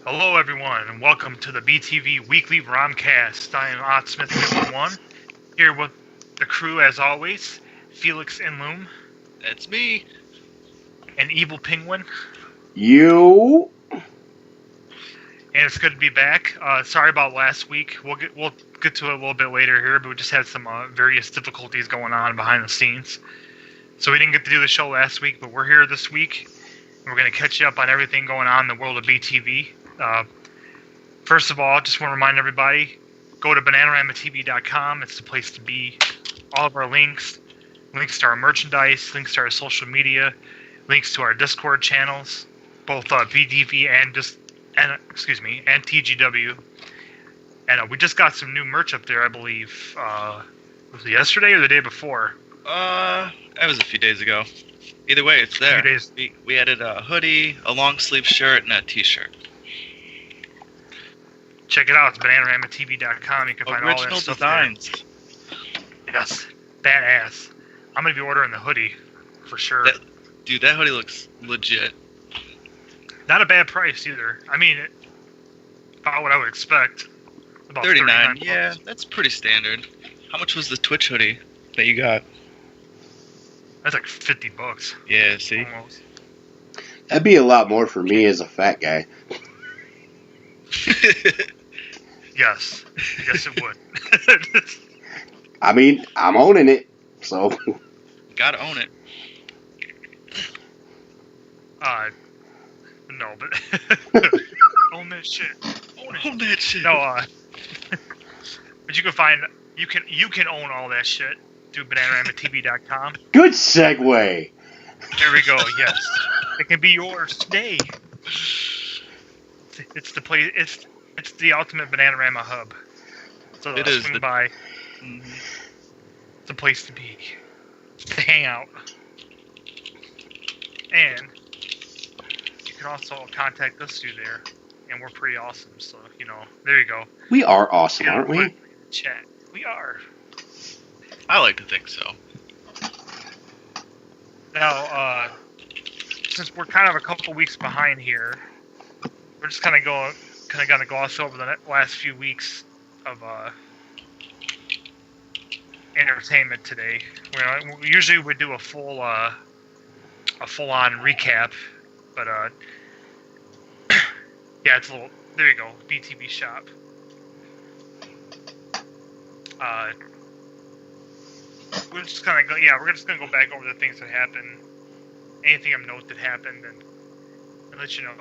Hello, everyone, and welcome to the BTV Weekly ROMCAST. I am Ott Smith number 1, here with the crew as always, Felix and Loom. That's me. And Evil Penguin. You. And it's good to be back. Sorry about last week. We'll get to it a little bit later here, but we just had some various difficulties going on behind the scenes. So we didn't get to do the show last week, but we're here this week. And we're going to catch you up on everything going on in the world of BTV. First of all, just want to remind everybody, go to BananaROMaTV.com. It's the place to be. All of our links to our merchandise, links to our social media, links to our Discord channels, both BDV and TGW. And we just got some new merch up there, I believe. Was it yesterday or the day before? That was a few days ago. Either way, it's there. We added a hoodie, a long sleeve shirt, and a t-shirt. Check it out. It's BananaROMaTV.com. You can find all that Original stuff designs. there. Yes, badass. I'm gonna be ordering the hoodie for sure. Dude, that hoodie looks legit. Not a bad price either. I mean, about what I would expect. About $39. $39. Yeah, that's pretty standard. How much was the Twitch hoodie that you got? That's like $50. Yeah, see? Almost. That'd be a lot more for me as a fat guy. Yes. Yes, it would. I mean, I'm owning it, so. Gotta own it. No, but own that shit. Own that shit. No, but you can own all that shit through BananaROMaTV.com. Good segue. There we go. Yes, it can be yours today. It's the place. It's the ultimate BananaROMA hub. So It is swing by. Mm-hmm. It's a place to be, to hang out, and you can also contact us through there. And we're pretty awesome. So there you go. We are awesome, aren't we? Chat. We are. I like to think so. Now, since we're kind of a couple weeks behind here, we're just kind of gonna gloss over the last few weeks of entertainment today. Usually we do a full-on recap, but yeah, it's a little. There you go, BTV shop. We're just gonna go. Yeah, we're just gonna go back over the things that happened, anything of note that happened, and let you know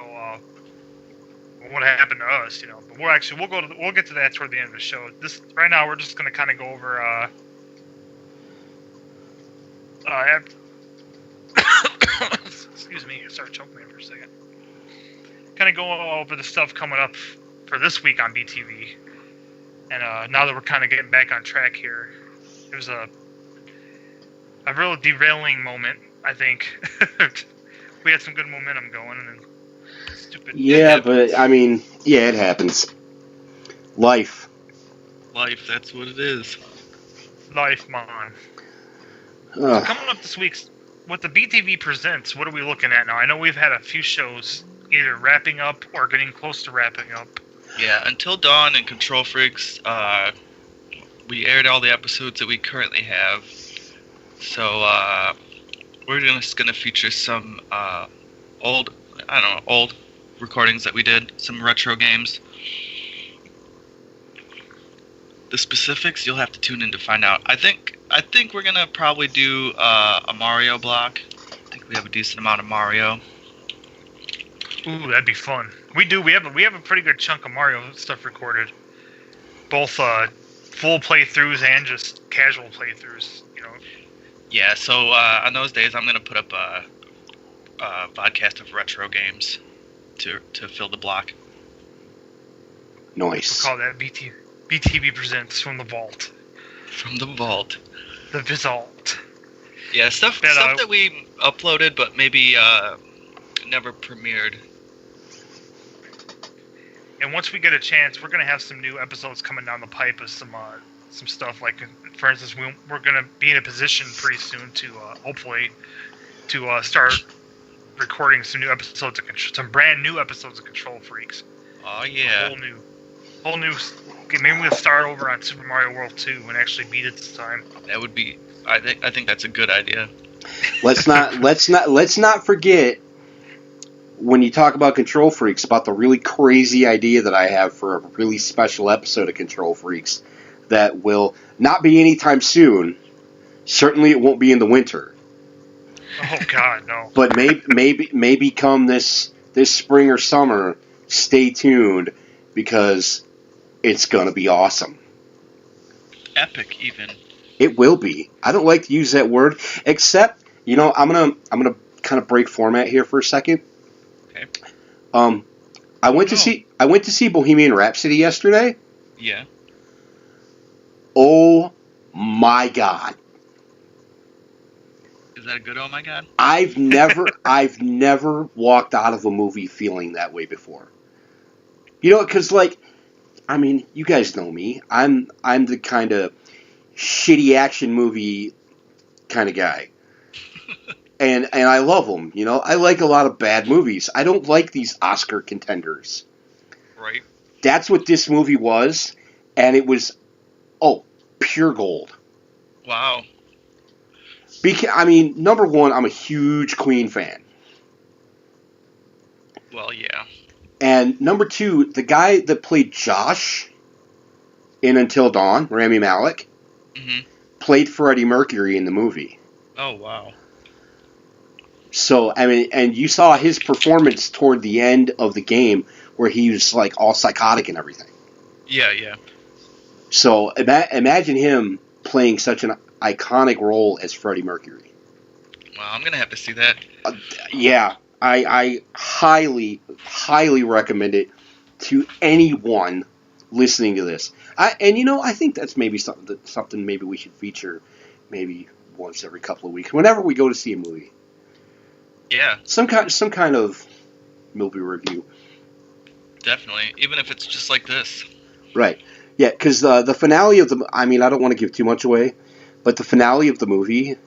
what happened to us. But we'll get to that toward the end of the show. Right now we're just gonna kind of go over. Excuse me, I started choking there for a second. Kind of go over the stuff coming up for this week on BTV, and now that we're kind of getting back on track here, it was a real derailing moment, I think. We had some good momentum going, and then stupid. Yeah, but I mean, yeah, it happens. Life. Life, that's what it is. Life, man. So coming up this week with the BTV Presents, what are we looking at now? I know we've had a few shows either wrapping up or getting close to wrapping up. Yeah, Until Dawn and Control Freaks, we aired all the episodes that we currently have. So, we're just going to feature some old recordings that we did, some retro games. The specifics, you'll have to tune in to find out. I think we're going to probably do a Mario block. I think we have a decent amount of Mario. Ooh, that'd be fun. We do. We have a pretty good chunk of Mario stuff recorded, both full playthroughs and just casual playthroughs. Yeah. So on those days, I'm gonna put up a podcast of retro games to fill the block. Nice. We'll call that BTV Presents from the Vault. From the vault. The Vizalt. Yeah, stuff that we uploaded, but maybe never premiered. And once we get a chance, we're gonna have some new episodes coming down the pipe of some stuff. Like, for instance, we're gonna be in a position pretty soon to hopefully to start recording some new episodes some brand new episodes of Control Freaks. Oh yeah. Whole new. Okay, maybe we'll start over on Super Mario World 2 and actually beat it this time. That would be. I think that's a good idea. Let's not forget, when you talk about Control Freaks, about the really crazy idea that I have for a really special episode of Control Freaks that will not be anytime soon. Certainly, it won't be in the winter. Oh God, no! But maybe come this spring or summer. Stay tuned, because it's gonna be awesome. Epic, even. It will be. I don't like to use that word, except I'm gonna kind of break format here for a second. Okay. I went to see Bohemian Rhapsody yesterday. Yeah. Oh my God. Is that a good oh my God? I've never walked out of a movie feeling that way before. Because you guys know me. I'm the kind of shitty action movie kind of guy. And I love them, I like a lot of bad movies. I don't like these Oscar contenders. Right. That's what this movie was, and it was, pure gold. Wow. Because, number one, I'm a huge Queen fan. Well, yeah. And number two, the guy that played Josh in Until Dawn, Rami Malek, played Freddie Mercury in the movie. Oh, wow. So, and you saw his performance toward the end of the game where he was, all psychotic and everything. Yeah, yeah. So, imagine him playing such an iconic role as Freddie Mercury. Well, I'm going to have to see that. Yeah, I highly, highly recommend it to anyone listening to this. I think that's maybe something maybe we should feature maybe once every couple of weeks, whenever we go to see a movie. Yeah. Some kind of movie review. Definitely, even if it's just like this. Right. Yeah, because the finale of the... I don't want to give too much away, but the finale of the movie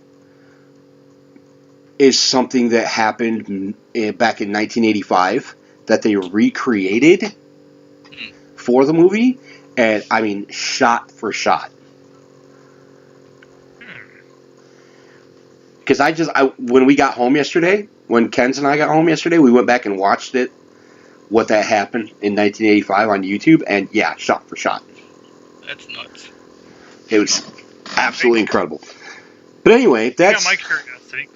is something that happened back in 1985 that they recreated for the movie, and, shot for shot. Because when we got home yesterday, when Ken's and I got home yesterday, we went back and watched it, what that happened in 1985 on YouTube, and yeah, shot for shot. That's nuts. It was absolutely incredible. But anyway, that's... Yeah, my curiosity.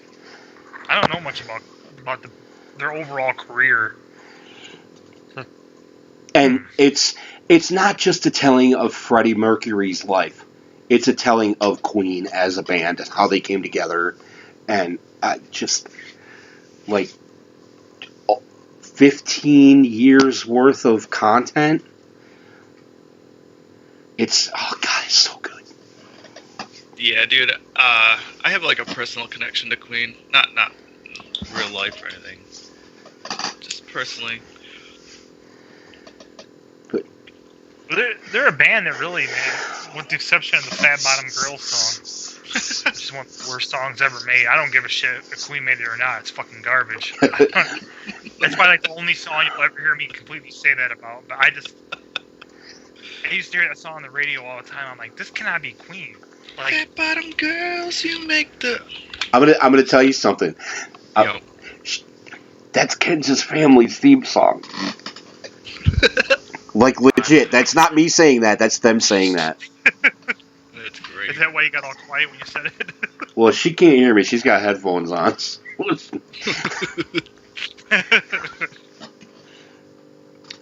I don't know much about their overall career. And it's not just a telling of Freddie Mercury's life. It's a telling of Queen as a band, how they came together, and just 15 years worth of content. It's so good. Yeah, dude. I have a personal connection to Queen. Not real life or anything. Just personally. They're a band that really, man, with the exception of the Fat Bottom Girls song, which is one of the worst songs ever made. I don't give a shit if Queen made it or not. It's fucking garbage. That's probably the only song you'll ever hear me completely say that about. But I used to hear that song on the radio all the time. I'm like, this cannot be Queen. Fat Bottom Girls, you make the... I'm gonna tell you something. Yo. That's Ken's family's theme song. Legit. That's not me saying that. That's them saying that. That's great. Is that why you got all quiet when you said it? Well, she can't hear me. She's got headphones on.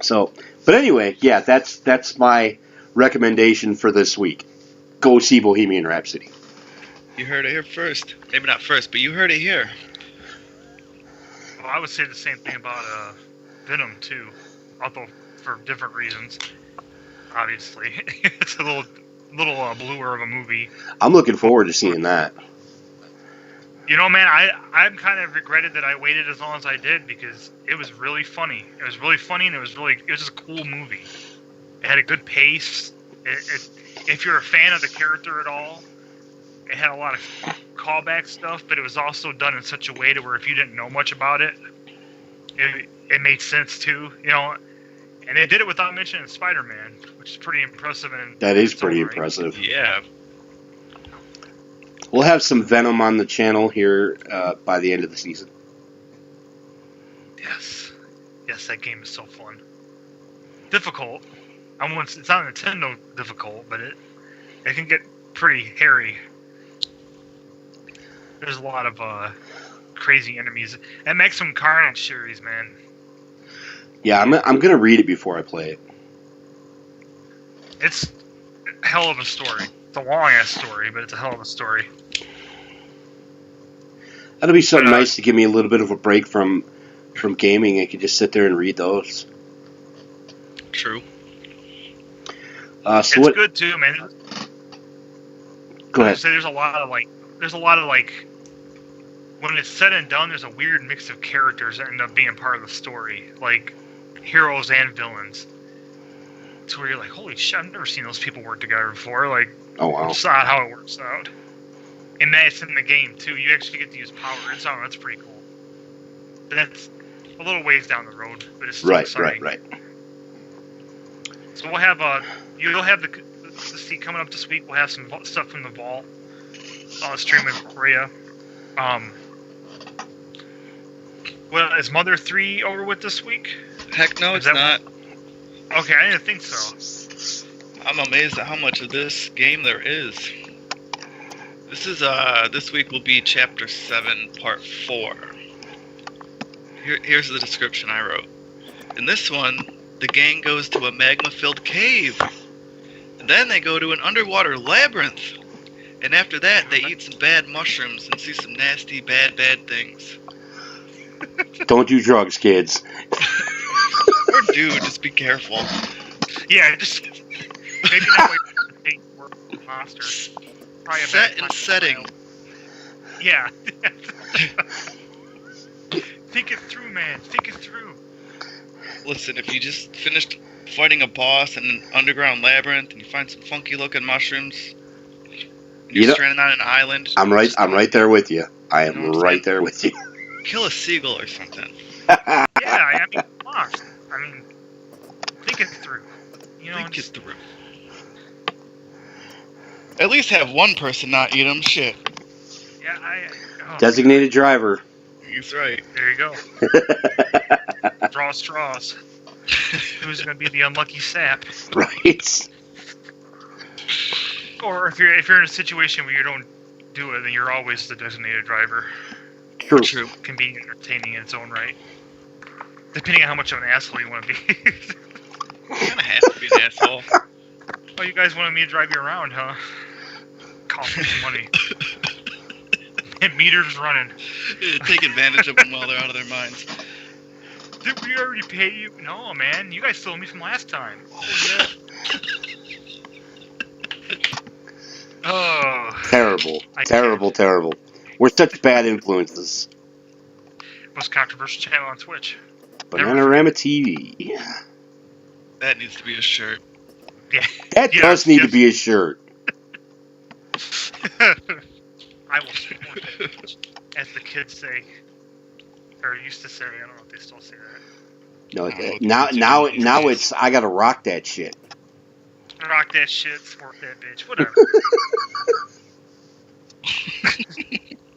So, but anyway, yeah, that's my recommendation for this week. Go see Bohemian Rhapsody. You heard it here first. Maybe not first, but you heard it here. Well, I would say the same thing about Venom too, although for different reasons. Obviously, it's a little bluer of a movie. I'm looking forward to seeing that. Man, I'm kind of regretted that I waited as long as I did because it was really funny. It was really funny, and it was just a cool movie. It had a good pace. If you're a fan of the character at all, it had a lot of callback stuff, but it was also done in such a way to where if you didn't know much about it, it made sense too. And they did it without mentioning Spider-Man, which is pretty impressive. That is pretty impressive. Yeah. We'll have some Venom on the channel here by the end of the season. Yes. Yes, that game is so fun. Difficult. It's not Nintendo difficult, but it can get pretty hairy. There's a lot of crazy enemies. That Maximum Carnage series, man. Yeah, I'm gonna read it before I play it. It's a hell of a story. It's a long ass story, but it's a hell of a story. That'll be something nice to give me a little bit of a break from gaming. I could just sit there and read those. True. It's good too, man. Go ahead. There's a lot of when it's said and done, there's a weird mix of characters that end up being part of the story, like heroes and villains. It's where you're like, holy shit, I've never seen those people work together before. Like, oh wow, it's not how it works out. And that's in the game too. You actually get to use power. That's pretty cool. But that's a little ways down the road, but it's still exciting. Right. So we'll have you'll have the see coming up this week. We'll have some stuff from the vault on the stream with Rhea. Well, is Mother 3 over with this week? Heck no, it's not. Okay, I didn't think so. I'm amazed at how much of this game there is. This week will be Chapter 7, Part 4. Here's the description I wrote. In this one, the gang goes to a magma-filled cave. And then they go to an underwater labyrinth. And after that, they eat some bad mushrooms and see some nasty, bad things. Don't do drugs, kids. Or do, just be careful. Yeah, just maybe that way more monsters. Set and setting. Yeah. Think it through, man. Think it through. Listen, if you just finished fighting a boss in an underground labyrinth and you find some funky-looking mushrooms, and you're stranded on an island. I'm right there with you. I am right there with you. Kill a seagull or something. Yeah, I mean, come on. I mean, think it through. Think it through. At least have one person not eat them. Shit. Yeah, Designated driver. That's right. There you go. Draw straws. Who's going to be the unlucky sap? Right. Or if you're in a situation where you don't do it, then you're always the designated driver. True. Which can be entertaining in its own right. Depending on how much of an asshole you want to be. You kind of have to be an asshole. Oh, you guys wanted me to drive you around, huh? Cost me some money. And meters running. Take advantage of them while they're out of their minds. Did we already pay you? No, man. You guys stole me from last time. Oh, yeah. Oh. Terrible. We're such bad influences. Most controversial channel on Twitch. BananaROMA TV. That needs to be a shirt. Yeah. That does need to be a shirt. I will support it, as the kids say, or used to say. I don't know if they still say that. No, now it's I gotta rock that shit. Rock that shit, support that bitch, whatever.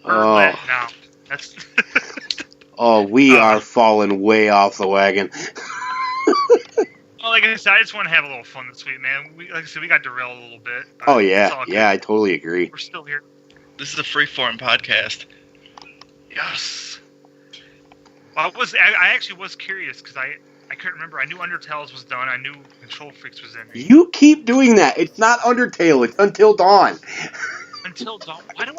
Now that's. Oh, we are falling way off the wagon. Well, like I said, I just want to have a little fun this week, man. Like I said, we got derailed a little bit. Oh yeah, I totally agree. We're still here. This is a freeform podcast. Yes. Well, I actually was curious because I couldn't remember. I knew Undertales was done. I knew Control Freaks was in it. You keep doing that. It's not Undertale. It's Until Dawn. Until Dawn. Why do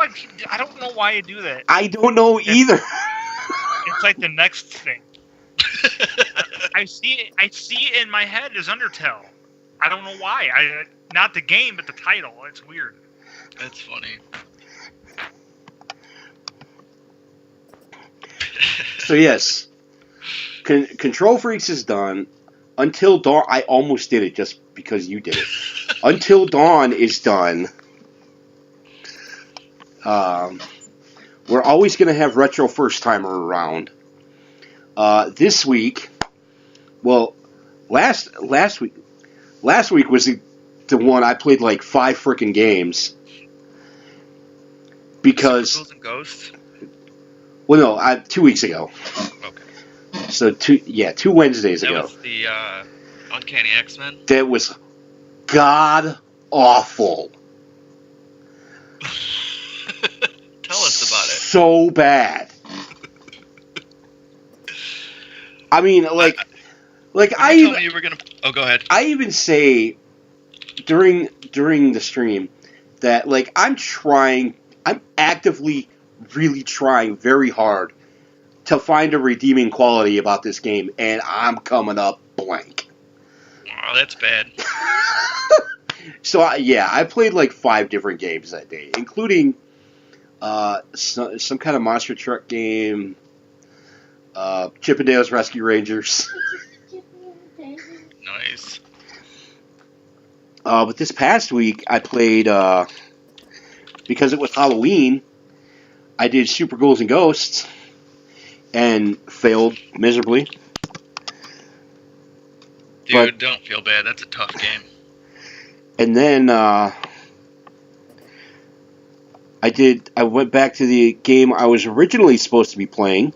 I don't know why I do that. I don't know either. It's like the next thing. I see it in my head as Undertale. I don't know why. Not the game, but the title. It's weird. That's funny. So yes, Control Freaks is done. Until Dawn, I almost did it just because you did it. Until Dawn is done. We're always going to have Retro First Timer around. This week, well, last week was the one I played like 5 freaking games because Ghouls and Ghosts? well, no, 2 weeks ago. Okay. So 2 Wednesdays That ago. was the Uncanny X-Men? That was god awful. Tell us about it. So bad. I mean, like I you even, told me you were gonna. Oh, go ahead. I even say during the stream that like I'm actively really trying very hard to find a redeeming quality about this game, and I'm coming up blank. Oh, that's bad. So I played like 5 different games that day, including some kind of monster truck game, Chippendales Rescue Rangers. Nice. But this past week I played because it was Halloween. I did Super Ghouls and Ghosts and failed miserably. Dude, But- don't feel bad. That's a tough game. And then I went back to the game I was originally supposed to be playing,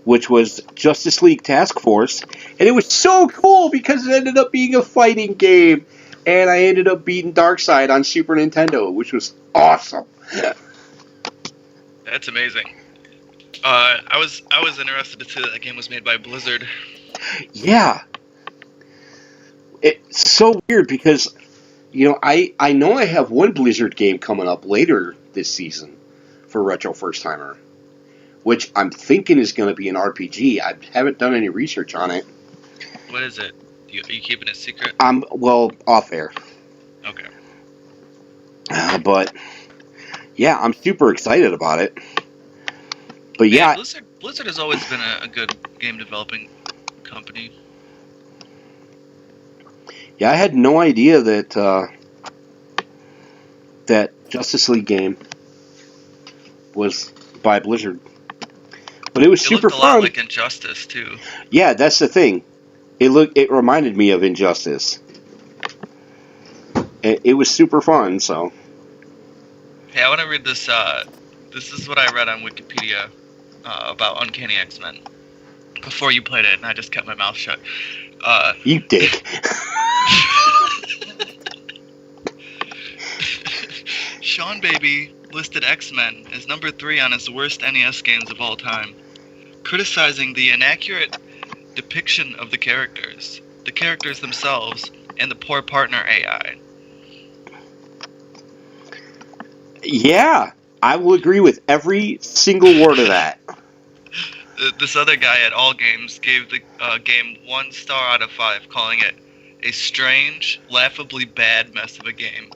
which was Justice League Task Force, and it was so cool because it ended up being a fighting game, and I ended up beating Darkseid on Super Nintendo, which was awesome. That's amazing. I was interested to see that game was made by Blizzard. Yeah. It's so weird because, I know I have one Blizzard game coming up later this season for Retro First Timer, which I'm thinking is going to be an RPG. I haven't done any research on it. What is it? Are you keeping it secret? Off air. Okay. But, yeah, I'm super excited about it. But yeah, Blizzard has always been a good game developing company. I had no idea that that Justice League game was by Blizzard. But it was super looked a lot fun. like Injustice too. Yeah, that's the thing. It reminded me of Injustice. It was super fun, so. Hey, I want to read this. This is what I read on Wikipedia about Uncanny X-Men before you played it, and I just kept my mouth shut. You dick. Sean Baby listed X-Men as number 3 on his worst NES games of all time, criticizing the inaccurate depiction of the characters themselves, and the poor partner AI. Yeah, I will agree with every single word of that. This other guy at All Games gave the game 1 star out of 5, calling it a strange, laughably bad mess of a game.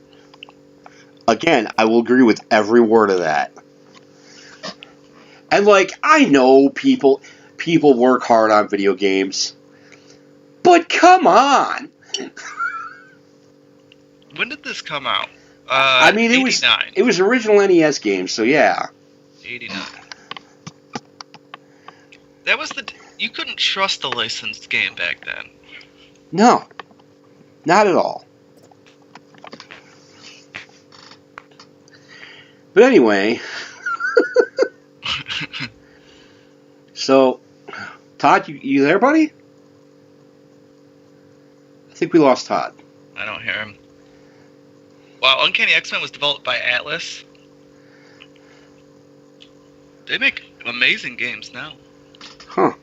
Again, I will agree with every word of that. And I know people work hard on video games, but come on. When did this come out? I mean, 89. it was original NES game, so yeah. 89. That was you couldn't trust a licensed game back then. No, not at all. But anyway, so Todd, you there, buddy? I think we lost Todd. I don't hear him. Wow, Uncanny X-Men was developed by Atlas. They make amazing games now. Huh.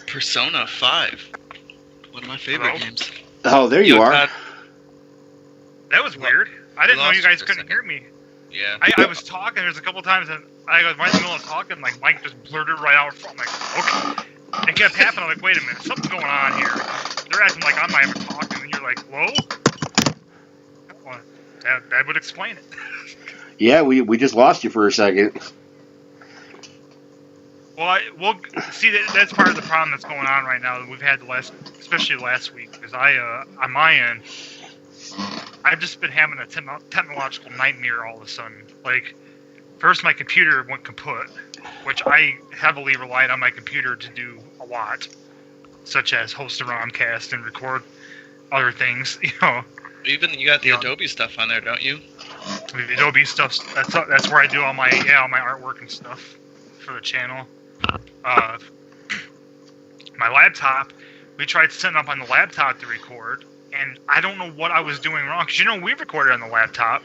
Persona 5. One of my favorite games. Oh, there you are. Todd? That was weird. I didn't know lost you guys you for a couldn't second. hear me. Yeah. I was talking. There's a couple times that I was right in the middle of talking, like Mike just blurted right out. I'm like, okay. It kept happening. I'm like, wait a minute, something's going on here. They're acting like I'm not even talking, and you're like, hello? Well, that would explain it. Yeah, we just lost you for a second. Well, we'll see. That's part of the problem that's going on right now that we've had especially last week, because on my end, I've just been having a technological nightmare all of a sudden. Like, first my computer went kaput. which I heavily relied on my computer to do a lot, such as host a ROMCAST and record other things. Even you got the Adobe stuff on there, don't you? The Adobe stuff. That's where I do all my artwork and stuff for the channel. My laptop, we tried setting up on the laptop to record, and I don't know what I was doing wrong. Because we recorded on the laptop,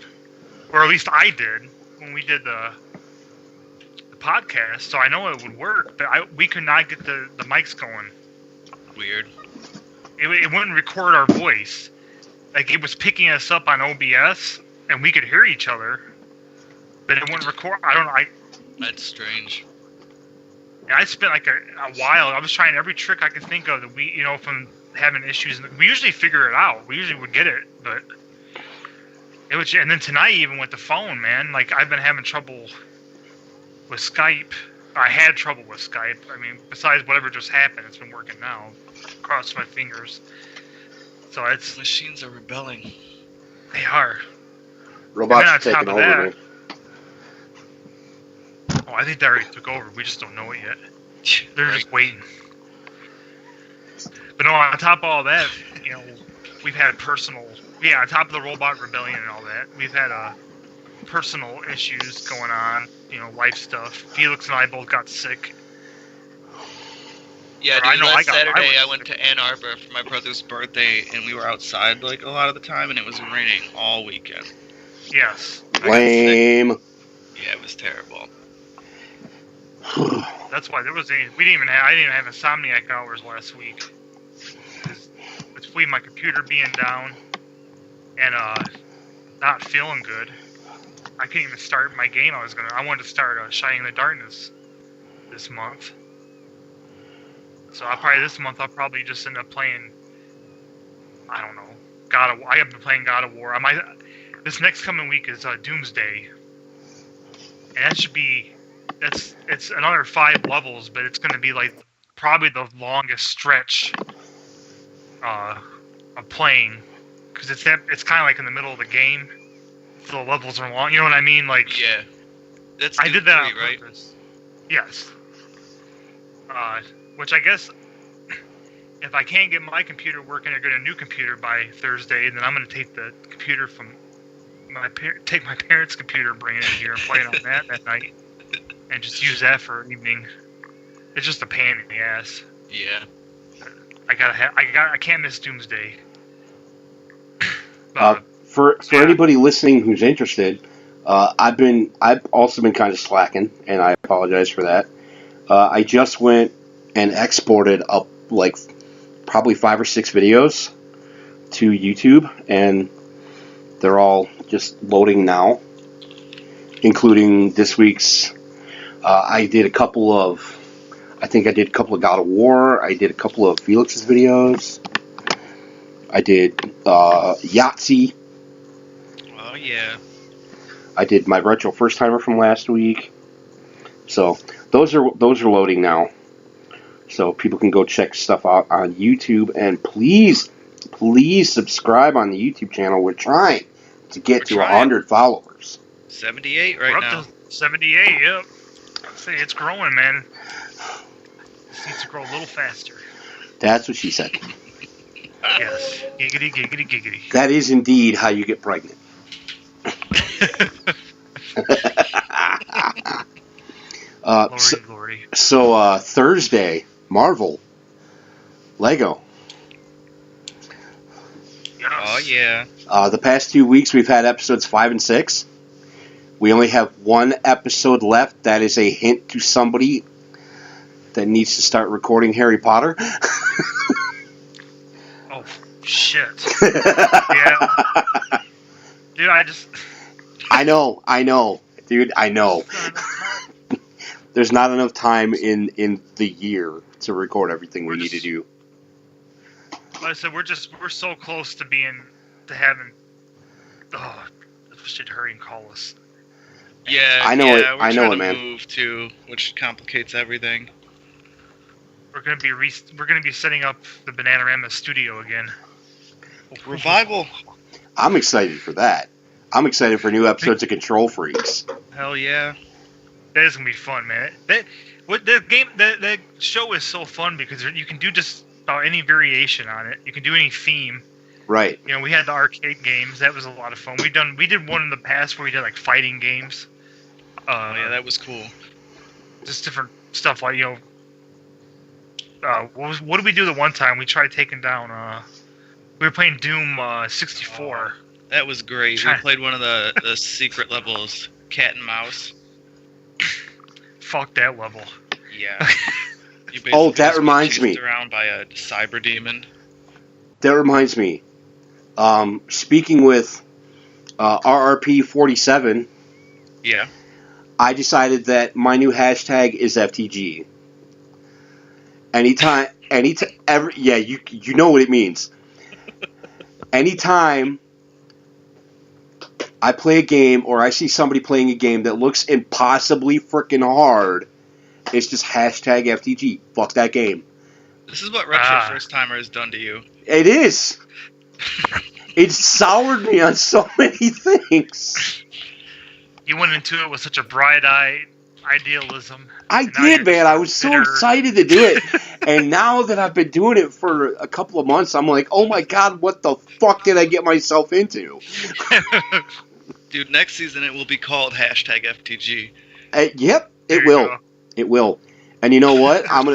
or at least I did when we did the podcast. So I know it would work, but we could not get the mics going. Weird. It wouldn't record our voice. Like, it was picking us up on OBS, and we could hear each other, but it wouldn't record. I don't know. That's strange. I spent like a while. I was trying every trick I could think of that from having issues. We usually figure it out. We usually would get it, but it was. And then tonight, even with the phone, man, like, I've been having trouble with Skype. I had trouble with Skype. I mean, besides whatever just happened, it's been working now. Cross my fingers. So it's machines are rebelling. They are. Robots are taking over, man. Oh, I think they already took over. We just don't know it yet. They're just waiting. But no, on top of all that, we've had on top of the robot rebellion and all that, we've had personal issues going on, life stuff. Felix and I both got sick. Yeah, dude, last Saturday I went to Ann Arbor for my brother's birthday, and we were outside like a lot of the time, and it was raining all weekend. Yes. Lame. Yeah, it was terrible. That's why I didn't even have insomniac hours last week. Between my computer being down and not feeling good, I couldn't even start my game. I wanted to start Shining in the Darkness this month. So this month I'll probably just end up playing, I don't know, I have been playing God of War. This next coming week is Doomsday, and that should be, it's another 5 levels, but it's going to be like probably the longest stretch of playing, because it's kind of like in the middle of the game, so the levels are long. You know what I mean? Like, yeah, that's I did that on right? purpose. Yes. Which I guess, if I can't get my computer working or get a new computer by Thursday, then I'm going to take the computer from take my parents' computer, bring it in here, and play it on that night, and just use that for an evening. It's just a pain in the ass. Yeah. I can't miss Doomsday. For anybody listening who's interested, I've also been kind of slacking, and I apologize for that. I just went and exported up like probably 5 or 6 videos to YouTube, and they're all just loading now, including this week's. I did a couple of God of War. I did a couple of Felix's videos. I did Yahtzee. Oh yeah. I did my retro first timer from last week. So those are loading now. So people can go check stuff out on YouTube, and please subscribe on the YouTube channel. We're trying to get to 100 followers. 78 right now. We're up to 78. Yep. I'd say it's growing, man. It needs to grow a little faster. That's what she said. Yes. Giggity, giggity, giggity. That is indeed how you get pregnant. Lordy. So Thursday, Marvel, Lego. Yes. Oh yeah. The past 2 weeks we've had episodes 5 and 6. We only have 1 episode left. That is a hint to somebody that needs to start recording Harry Potter. Oh shit. Yeah. Dude, I know. Dude, I know. There's not enough time in the year to record everything we need to do. Like I said, we're so close to having. Oh, should hurry and call us. Yeah, I know it. We're I know it, trying to man. move too, which complicates everything. We're gonna be setting up the BananaROMA studio again. Revival. I'm excited for that. I'm excited for new episodes of Control Freaks. Hell yeah. That is gonna be fun, man. The show is so fun because you can do just about any variation on it. You can do any theme. Right. You know, we had the arcade games. That was a lot of fun. We did one in the past where we did like fighting games. Yeah, that was cool. Just different stuff like, you know, what did we do the one time? We tried taking down. We were playing Doom 64. That was great. We played one of the secret levels, cat and mouse. Fuck that level. Yeah. Oh, that reminds me. Around by a cyber demon. That reminds me. Speaking with RRP 47. Yeah. I decided that my new hashtag is FTG. Anytime, you know what it means. Anytime I play a game or I see somebody playing a game that looks impossibly freaking hard, it's just hashtag FTG. Fuck that game. This is what Retro First Timer has done to you. It is. It's soured me on so many things. You went into it with such a bright-eyed idealism. I did, man. I was so excited to do it. And now that I've been doing it for a couple of months, I'm like, oh my god, what the fuck did I get myself into? Dude, next season it will be called hashtag FTG. Yep, it will. Go. It will. And you know what? I'm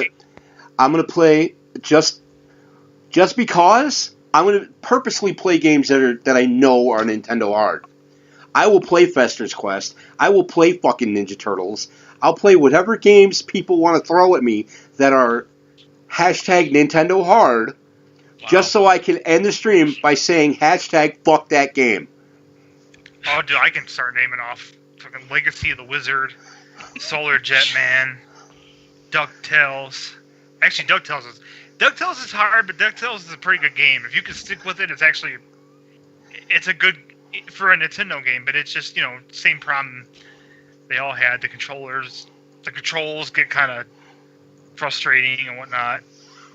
gonna play just because I'm gonna purposely play games that I know are Nintendo hard. I will play Fester's Quest. I will play fucking Ninja Turtles. I'll play whatever games people want to throw at me that are hashtag Nintendo hard, just so I can end the stream by saying hashtag fuck that game. Oh, dude, I can start naming off fucking Legacy of the Wizard, Solar Jetman, DuckTales. Actually, DuckTales is hard, but DuckTales is a pretty good game. If you can stick with it, it's a good for a Nintendo game, but it's just, you know, same problem they all had. The controls get kind of frustrating and whatnot.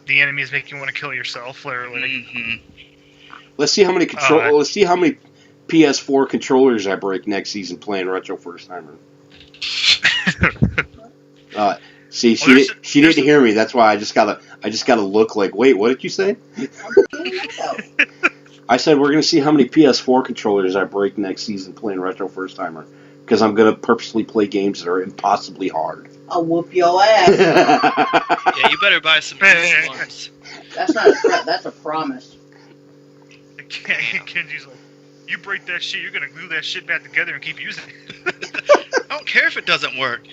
The enemies make you want to kill yourself, literally. Mm-hmm. Let's see how many PS4 controllers I break next season playing Retro First Timer. See, she didn't hear me. That's why I just gotta look like, wait, what did you say? I said we're gonna see how many PS4 controllers I break next season playing Retro First Timer, because I'm gonna purposely play games that are impossibly hard. I'll whoop your ass. Yeah, you better buy some ones. That's not a threat. That's a promise. Kenji's like, you break that shit, you're gonna glue that shit back together and keep using it. I don't care if it doesn't work.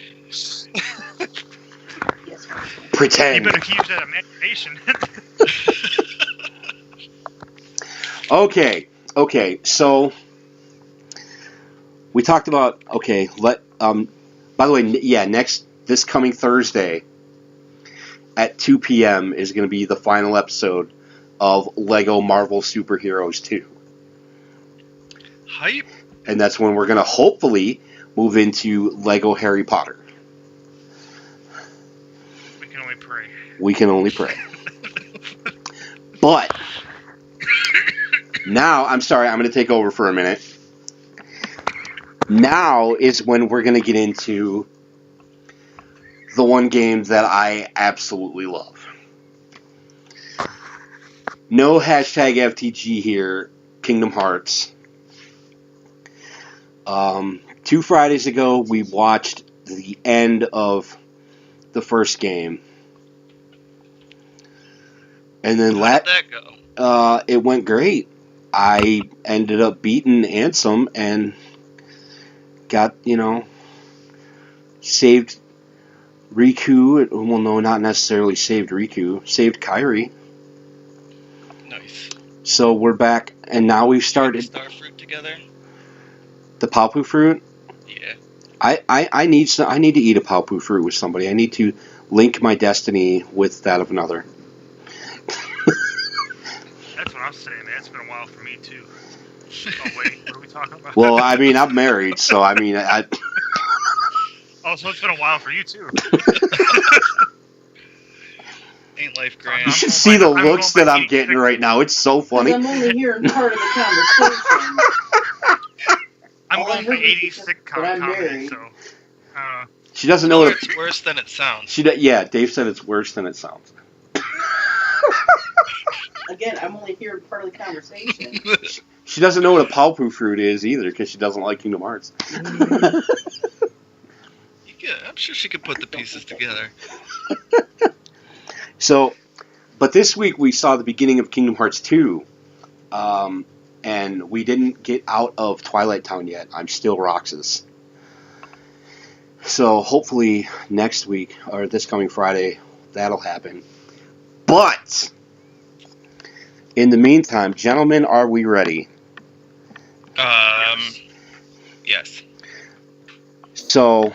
Pretend. You better keep that imagination. Okay, so we talked about, by the way, yeah, this coming Thursday at 2 p.m. is going to be the final episode of Lego Marvel Superheroes 2. Hype. And that's when we're going to hopefully move into Lego Harry Potter. We can only pray. But now, I'm sorry, I'm going to take over for a minute. Now is when we're going to get into the one game that I absolutely love. No hashtag FTG here, Kingdom Hearts. 2 Fridays ago, we watched the end of the first game. And then how did that go? It went great. I ended up beating Ansem and got, saved Riku. Well, no, not necessarily saved Riku. Saved Kairi. Nice. So we're back, and now we've started. Starfruit together? The Paopu fruit? Yeah. I need to eat a Paopu fruit with somebody. I need to link my destiny with that of another. That's what I'm saying, man. It's been a while for me, too. Oh, wait. What are we talking about? Well, I mean, I'm married, so I mean, Oh, so it's been a while for you, too. Ain't life grand? You should see the looks that I'm getting right now. It's so funny. I'm only hearing part of the conversation. I'm going for 86 comment, so... She doesn't know what it's worse than it sounds. Yeah, Dave said it's worse than it sounds. Again, I'm only hearing part of the conversation. She doesn't know what a Palpu fruit is either because she doesn't like Kingdom Hearts. Yeah, I'm sure she could put the pieces together. So, but this week we saw the beginning of Kingdom Hearts 2, and we didn't get out of Twilight Town yet. I'm still Roxas. So hopefully next week, or this coming Friday, that'll happen. But, in the meantime, gentlemen, are we ready? Yes. So,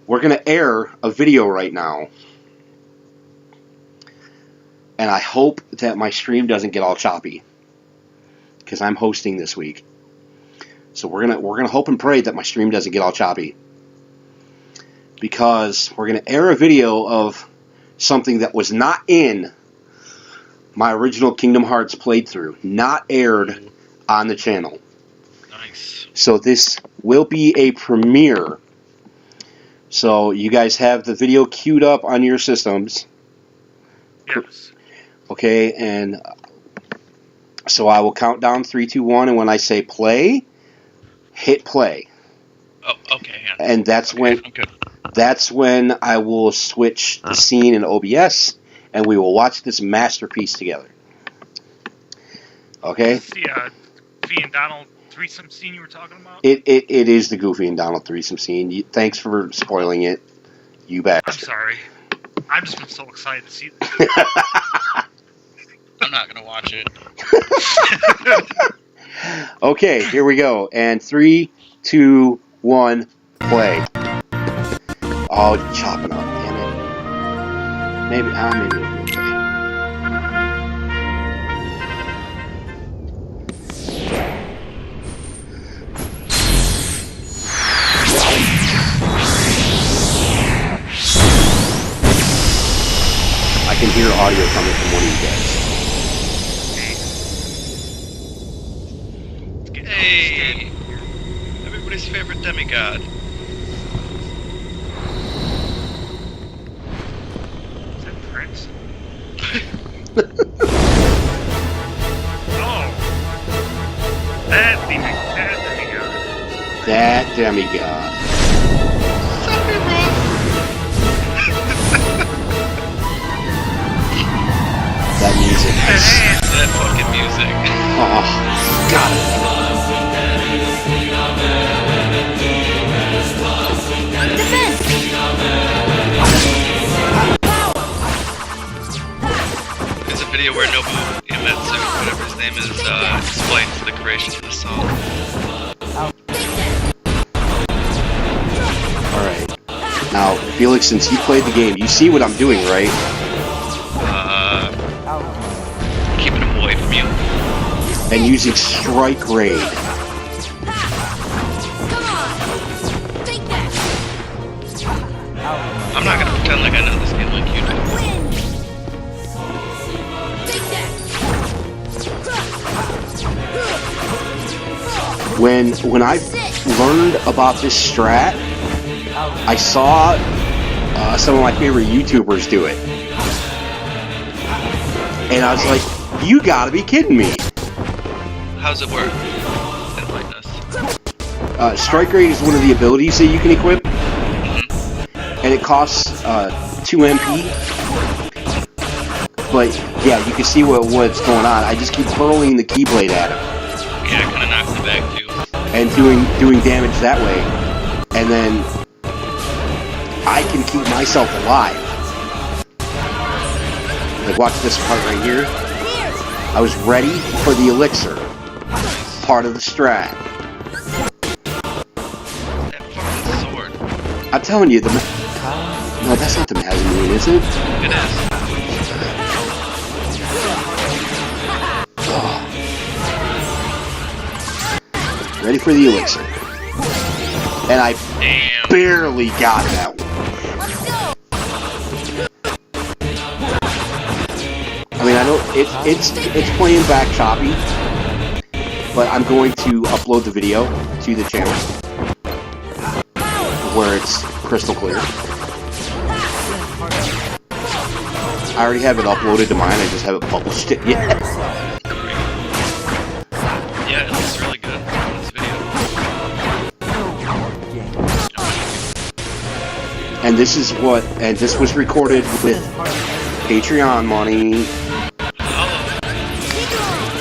we're going to air a video right now. And I hope that my stream doesn't get all choppy. Because I'm hosting this week. So we're gonna hope and pray that my stream doesn't get all choppy. Because we're going to air a video of something that was not in my original Kingdom Hearts playthrough. Not aired on the channel. Nice. So this will be a premiere. So you guys have the video queued up on your systems. Yes. Okay, and so I will count down 3, 2, 1, and when I say play, hit play. Oh, okay. Yeah. And that's when I will switch the scene in OBS, and we will watch this masterpiece together. Okay? The Goofy and Donald threesome scene you were talking about? It is the Goofy and Donald threesome scene. Thanks for spoiling it, you bastard. I'm sorry. I've just been so excited to see this. I'm not going to watch it. Okay, here we go. And 3, 2, 1, play. Oh, chopping up, damn it. Maybe it'll be okay. I can hear audio coming from one of you guys. Hey! Everybody's favorite demigod. Is that Prince? Oh! That demigod. That demigod. Sorry, Ross. That music. That fucking music. Oh, got it. Defense! There's a video where Nobu Imetsu, whatever his name is, explains the creation of the song. Alright. Now, Felix, since you played the game, you see what I'm doing, right? Keeping him away from you. And using Strike Raid. I'm not gonna pretend like I know this game like you do. When I learned about this strat, I saw some of my favorite YouTubers do it. And I was like, you gotta be kidding me. How's it work? Enlighten us. Strike Raid is one of the abilities that you can equip. And it costs 2 MP. But yeah, you can see what's going on. I just keep hurling the Keyblade at him. Yeah, it kinda knocks me back too. And doing damage that way. And then I can keep myself alive. Like, watch this part right here. I was ready for the elixir. Part of the strat. That fucking sword. I'm telling you, no, that's not the Mazimoon, is it? It is. Oh. Ready for the elixir. And I barely got that one. I mean, I know it's playing back choppy, but I'm going to upload the video to the channel. where it's crystal clear. I already have it uploaded to mine. I just haven't published it yet. Yeah, it looks really good in this video. And this is what, and this was recorded with Patreon money.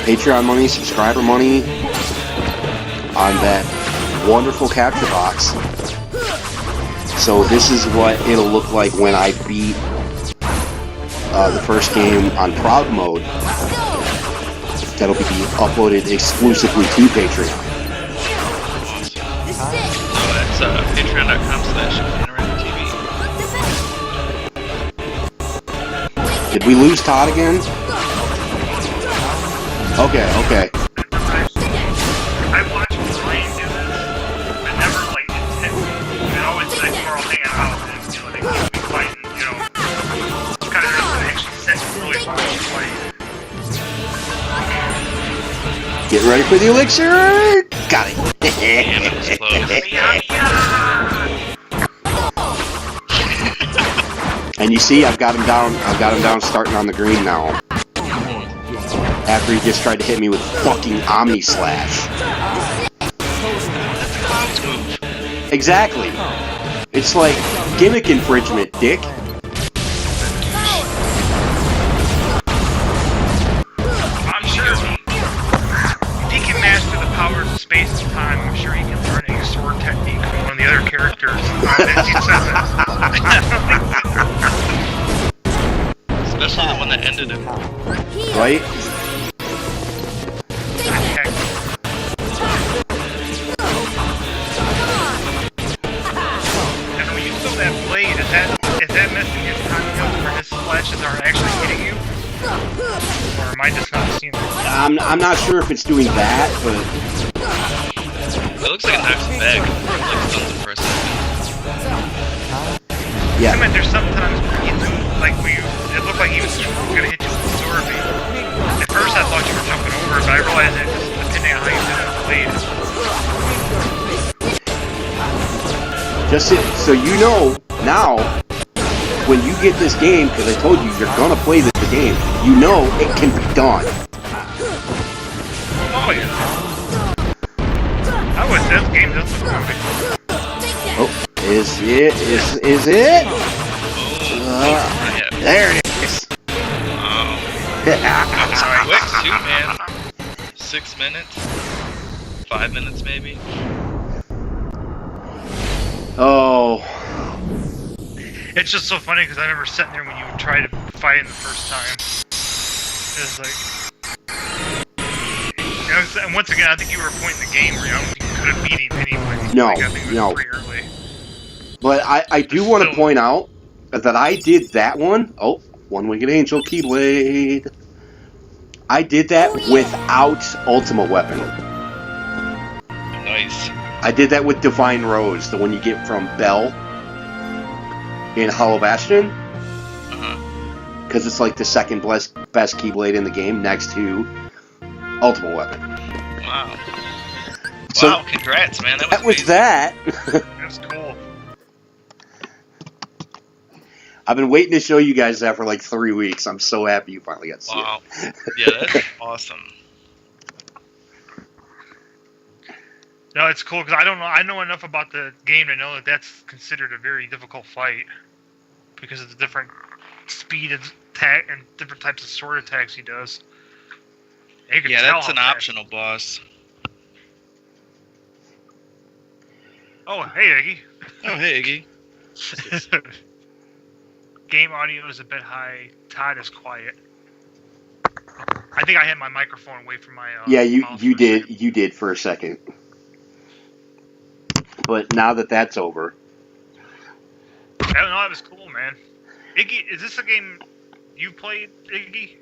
Patreon money, subscriber money on that wonderful capture box. So this is what it'll look like when I beat the first game on Proud Mode. That'll be uploaded exclusively to Patreon. So that's patreon.com/BananaROMCATV. Did we lose Todd again? Okay. I watched Ryan do this, but never like intently. And always like we're all hanging out and they keep me fighting, It's kind of interesting. They actually set really fun to play. Get ready for the elixir! Got it! Damn, it was close. And you see, I've got him down starting on the green now. After he just tried to hit me with fucking Omni Slash. Exactly. It's like gimmick infringement, dick. I'm sure if he can master the powers of space and time, I'm sure he can learn a sword technique from one of the other characters. Especially the one that ended him. Right? And when you throw that blade, is that messing his timing up where his slashes aren't actually hitting you? Or am I just not seeing it? I'm not sure if it's doing that, but It looks like it knocks him back. It looks like something for a second. yeah. I mean, there's sometimes where it looked like he was gonna hit you with the sword beam. At first I thought you were jumping over, but I realized that just depending on how you do that blade. Just so you know, now, when you get this game, because I told you you're gonna play the game, you know it can be done. Oh yeah. That game does look good. Oh, is it? There it is. Wow. Quick too, man. 6 minutes? 5 minutes maybe? Oh. It's just so funny because I remember sitting there when you tried to fight him the first time. It's like, and once again, I think you were pointing the game where I don't think you could have beat him anyway. No, I think it was no. pretty early. But I do want to point out that I did that one. Oh, One-Winged Angel Keyblade. I did that without Ultimate Weapon. Nice. I did that with Divine Rose, the one you get from Bell in Hollow Bastion. Because it's like the second best Keyblade in the game next to Ultimate Weapon. Wow. So, wow, congrats, man. That was amazing. that. That's cool. I've been waiting to show you guys that for like 3 weeks. I'm so happy you finally got to see Wow. it. Yeah, that's awesome. No, it's cool because I don't know. I know enough about the game to know that that's considered a very difficult fight because of the different speed and attack and different types of sword attacks he does. Yeah, that's an optional boss. Oh, hey, Iggy. Oh, hey, Iggy. Game audio is a bit high. Todd is quiet. I think I had my microphone away from my. Yeah, you mouth you for a did second. you did for a second. But now that that's over, No, that was cool, man. Iggy, is this a game you played, Iggy?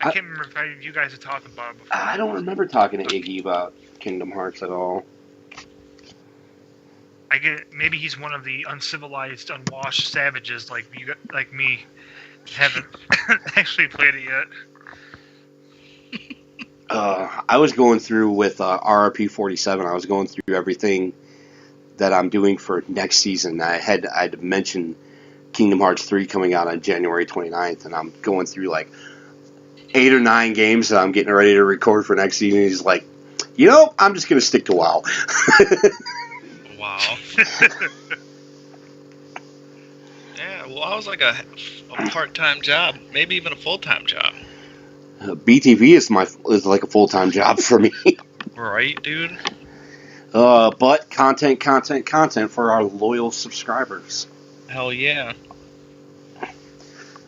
I can't remember if you guys had talked about it before. I don't remember talking to Iggy about Kingdom Hearts at all. I get maybe he's one of the uncivilized, unwashed savages like me, haven't actually played it yet. I was going through with RRP 47. I was going through everything that I'm doing for next season. I'd mentioned Kingdom Hearts 3 coming out on January 29th, and I'm going through like 8 or 9 games that I'm getting ready to record for next season. He's like, I'm just going to stick to WoW. Wow. Yeah, well, I was like a part-time job, maybe even a full-time job. BTV is like a full-time job for me. Right, dude? But content for our loyal subscribers. Hell yeah.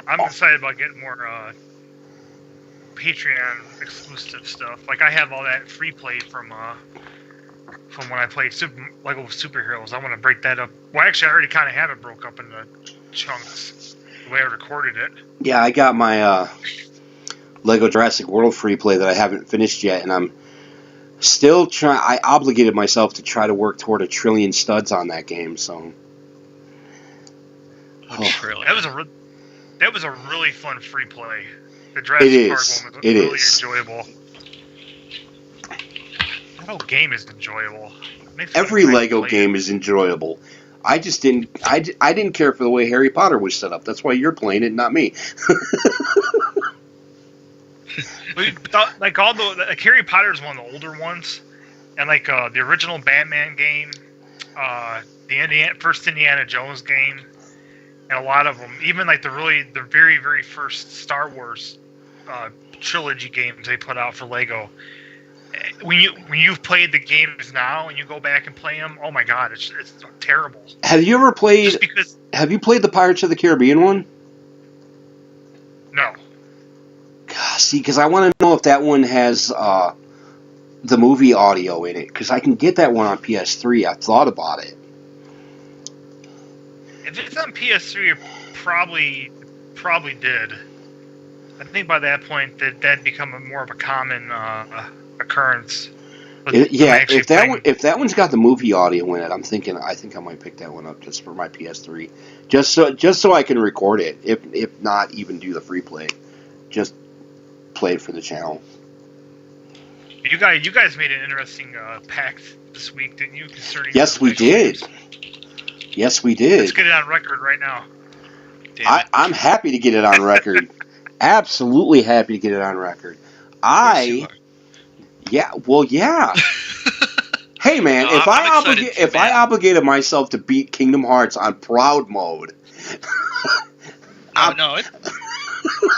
I'm excited about getting more Patreon exclusive stuff. Like I have all that free play from when I played Lego Superheroes. I want to break that up. Well, actually, I already kind of have it broke up into chunks the way I recorded it. Yeah, I got my Lego Jurassic World free play that I haven't finished yet, and I'm still trying. I obligated myself to try to work toward 1 trillion studs on that game. So, that was a really fun free play. The Jurassic Park one was really enjoyable. That whole game is enjoyable. Every Lego game is enjoyable. I just didn't. I didn't care for the way Harry Potter was set up. That's why you're playing it, not me. Like Harry Potter is one of the older ones, and like the original Batman game, the first Indiana Jones game, and a lot of them, even like the very very first Star Wars trilogy games they put out for Lego. When you've played the games now and you go back and play them, oh my god, it's terrible. Have you ever played? Have you played the Pirates of the Caribbean one? No. God, see, because I want to know if that one has the movie audio in it, because I can get that one on PS3. I thought about it. If it's on PS3, it probably did. I think by that point that'd become more of a common occurrence. If that one's got the movie audio in it, I think I might pick that one up just for my PS3, just so I can record it. If not, even do the free play, just play it for the channel. You guys made an interesting pact this week, didn't you? Concerning yes, we did. Yes, we did. Let's get it on record right now. I'm happy to get it on record. Absolutely happy to get it on record. Yeah. Hey man, No, if I obligated myself to beat Kingdom Hearts on proud mode,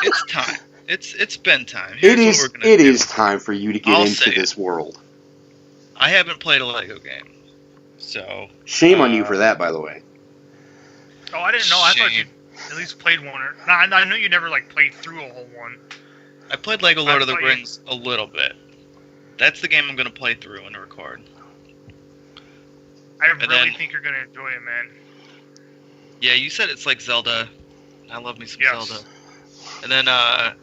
it's time. It's been time. It is time for you to get into this world. I haven't played a Lego game, so shame on you for that, by the way. Oh, I didn't know. I thought you at least played one. I know you never played through a whole one. I played Lego Lord of the Rings a little bit. That's the game I'm going to play through and record. I really think you're going to enjoy it, man. Yeah, you said it's like Zelda. I love me some Zelda. And then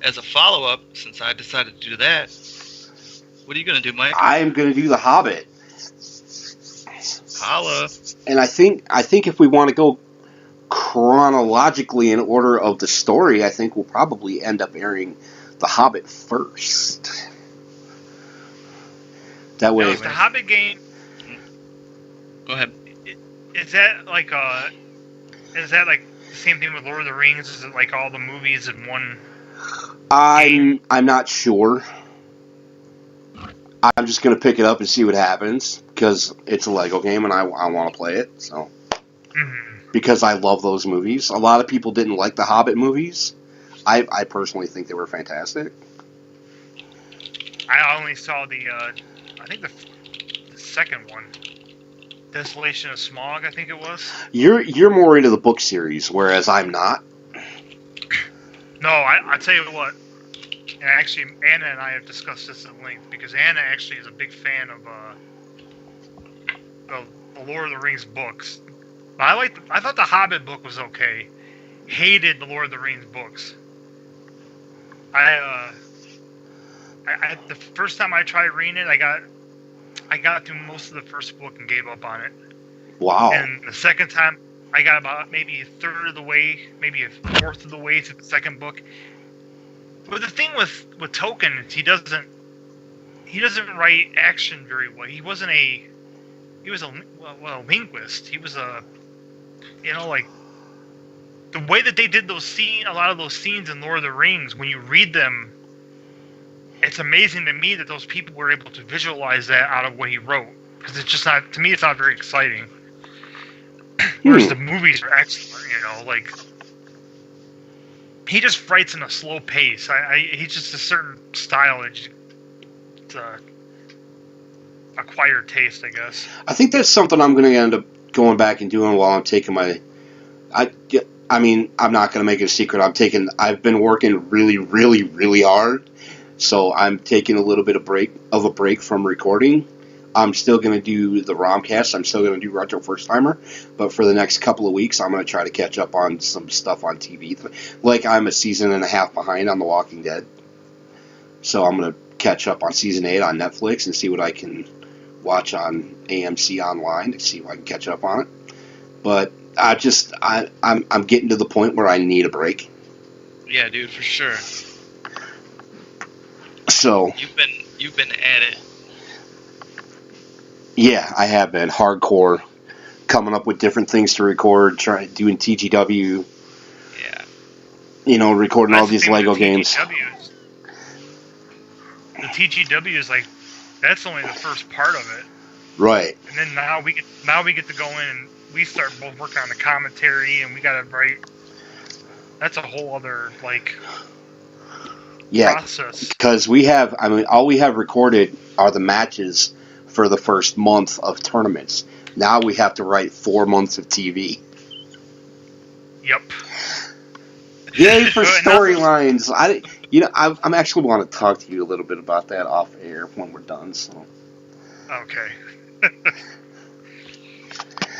as a follow-up, since I decided to do that, what are you going to do, Mike? I am going to do The Hobbit. Holla. And I think if we want to go chronologically in order of the story, I think we'll probably end up airing The Hobbit first. That way, is the Hobbit game. Go ahead. Is that like the same thing with Lord of the Rings? Is it like all the movies in one? I'm not sure. I'm just gonna pick it up and see what happens because it's a Lego game and I want to play it. So because I love those movies. A lot of people didn't like the Hobbit movies. I personally think they were fantastic. I only saw I think the second one, Desolation of Smaug. I think it was. You're more into the book series, whereas I'm not. No, I tell you what. And actually, Anna and I have discussed this at length because Anna actually is a big fan of the Lord of the Rings books. I thought the Hobbit book was okay. Hated the Lord of the Rings books. The first time I tried reading it, I got through most of the first book and gave up on it. Wow. And the second time, I got about maybe a third of the way, maybe a fourth of the way through the second book. But the thing with Tolkien is he doesn't write action very well. He wasn't a he was a linguist. He was a, like the way that they did a lot of those scenes in Lord of the Rings. When you read them, it's amazing to me that those people were able to visualize that out of what he wrote. Because it's just not, to me, it's not very exciting. Whereas the movies are excellent, like he just writes in a slow pace. He's just a certain style that it's acquired taste, I guess. I think that's something I'm going to end up going back and doing while I'm taking my. I mean, I'm not going to make it a secret. I've been working really, really, really hard, so I'm taking a little bit of a break from recording. I'm still going to do the ROMCAST. I'm still going to do Retro First Timer. But for the next couple of weeks, I'm going to try to catch up on some stuff on TV. Like, I'm a season and a half behind on The Walking Dead. So I'm going to catch up on Season 8 on Netflix and see what I can watch on AMC Online to see if I can catch up on it. But I'm getting to the point where I need a break. Yeah, dude, for sure. So you've been at it. Yeah, I have been hardcore, coming up with different things to record, doing TGW. Yeah. Recording all these Lego games. The TGW is like, that's only the first part of it. Right. And then now we get to go in and we start both working on the commentary, and we got to write. That's a whole other process. Because all we have recorded are the matches for the first month of tournaments. Now we have to write 4 months of TV. Yep. Yay for storylines! I'm actually want to talk to you a little bit about that off air when we're done. So. Okay.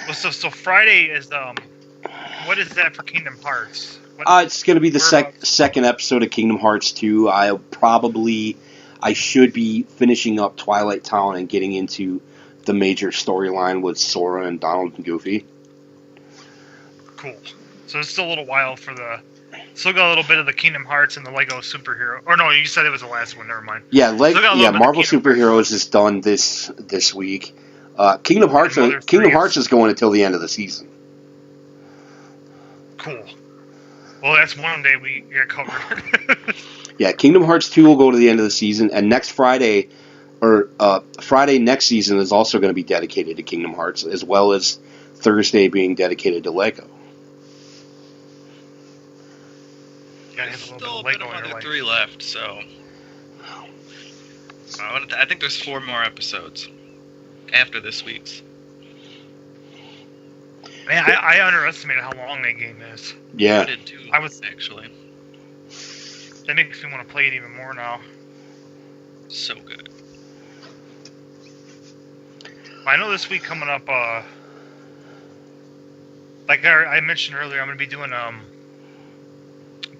Well, so Friday is what is that for Kingdom Hearts? It's going to be the second episode of Kingdom Hearts 2. I should be finishing up Twilight Town and getting into the major storyline with Sora and Donald and Goofy. Cool. So it's still a little while for still got a little bit of the Kingdom Hearts and the Lego Superhero. Or no, you said it was the last one. Never mind. Yeah, Marvel Superheroes is done this week. Kingdom Hearts is going until the end of the season. Cool. Well, that's one day we get covered. Yeah, Kingdom Hearts 2 will go to the end of the season, and next Friday, Friday next season is also going to be dedicated to Kingdom Hearts, as well as Thursday being dedicated to Lego. There's still a bit of under 3 left, so I think there's 4 more episodes after this week's. Man, I underestimated how long that game is. Yeah, I did too. Actually. That makes me want to play it even more now. So good. I know this week coming up, like I mentioned earlier, I'm going to be doing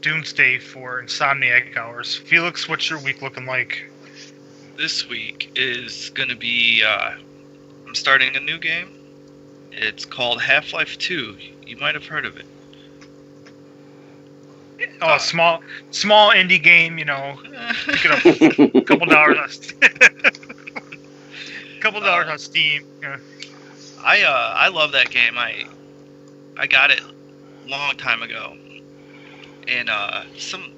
Doomsday for Insomniac Hours. Felix, what's your week looking like? This week is going to be, I'm starting a new game. It's called Half-Life 2. You might have heard of it. Oh, small indie game, pick it up a couple dollars on Steam. Yeah. I love that game. I got it a long time ago, and some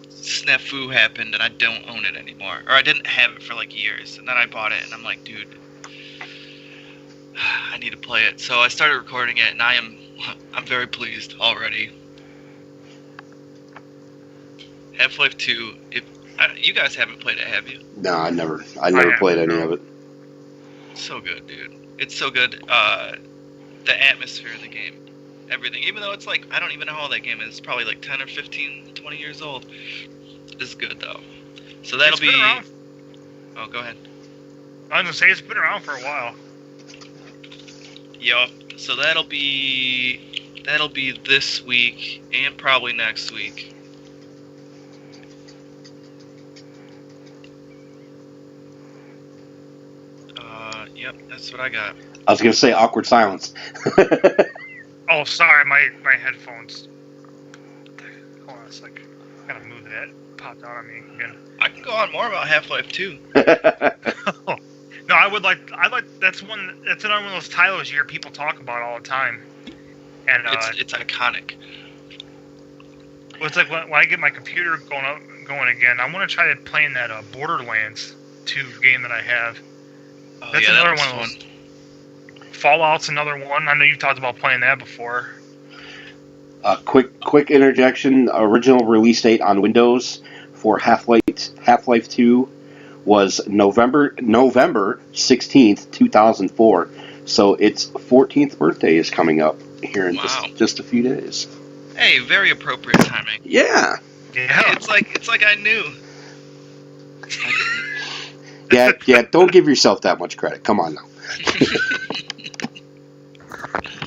snafu happened, and I don't own it anymore, or I didn't have it for years, and then I bought it, and I'm like, dude, I need to play it. So I started recording it, and I'm very pleased already. Half-Life 2. You guys haven't played it, have you? No, I never played any of it. So good, dude. It's so good. The atmosphere in the game, everything. Even though it's I don't even know how old that game is. It's probably 10 or 15, 20 years old. It's good though. So that'll be. Around. Oh, go ahead. I was gonna say it's been around for a while. Yup. So that'll be this week and probably next week. Yep, that's what I got. I was going to say awkward silence. Oh, sorry, my headphones. Hold on a sec. Gotta move that. Popped out on me again. I can go on more about Half-Life 2. No, No, I would like. That's another one of those titles you hear people talk about all the time. And It's iconic. well, it's like when I get my computer going again, I want to try to play in that Borderlands 2 game that I have. Oh, That's yeah, another that one was of those. fun. Fallout's another one. I know you've talked about playing that before. Quick interjection. Original release date on Windows for Half-Life 2 was November 16th, 2004. So its 14th birthday is coming up here in just a few days. Hey, very appropriate timing. Yeah. Yeah. It's like I knew. Yeah, don't give yourself that much credit. Come on now.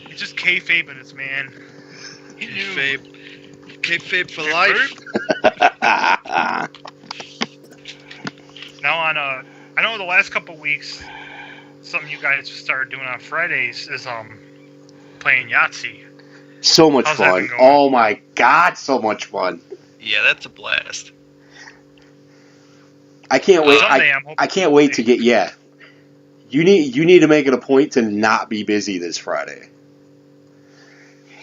It's just kayfabe, it's man. Kayfabe for life. Now I know the last couple of weeks, something you guys started doing on Fridays is playing Yahtzee. So much How's that fun. been going? Oh my God, so much fun. Yeah, that's a blast. I can't wait. Someday I'm hoping I can't wait to get. Yeah, you need to make it a point to not be busy this Friday.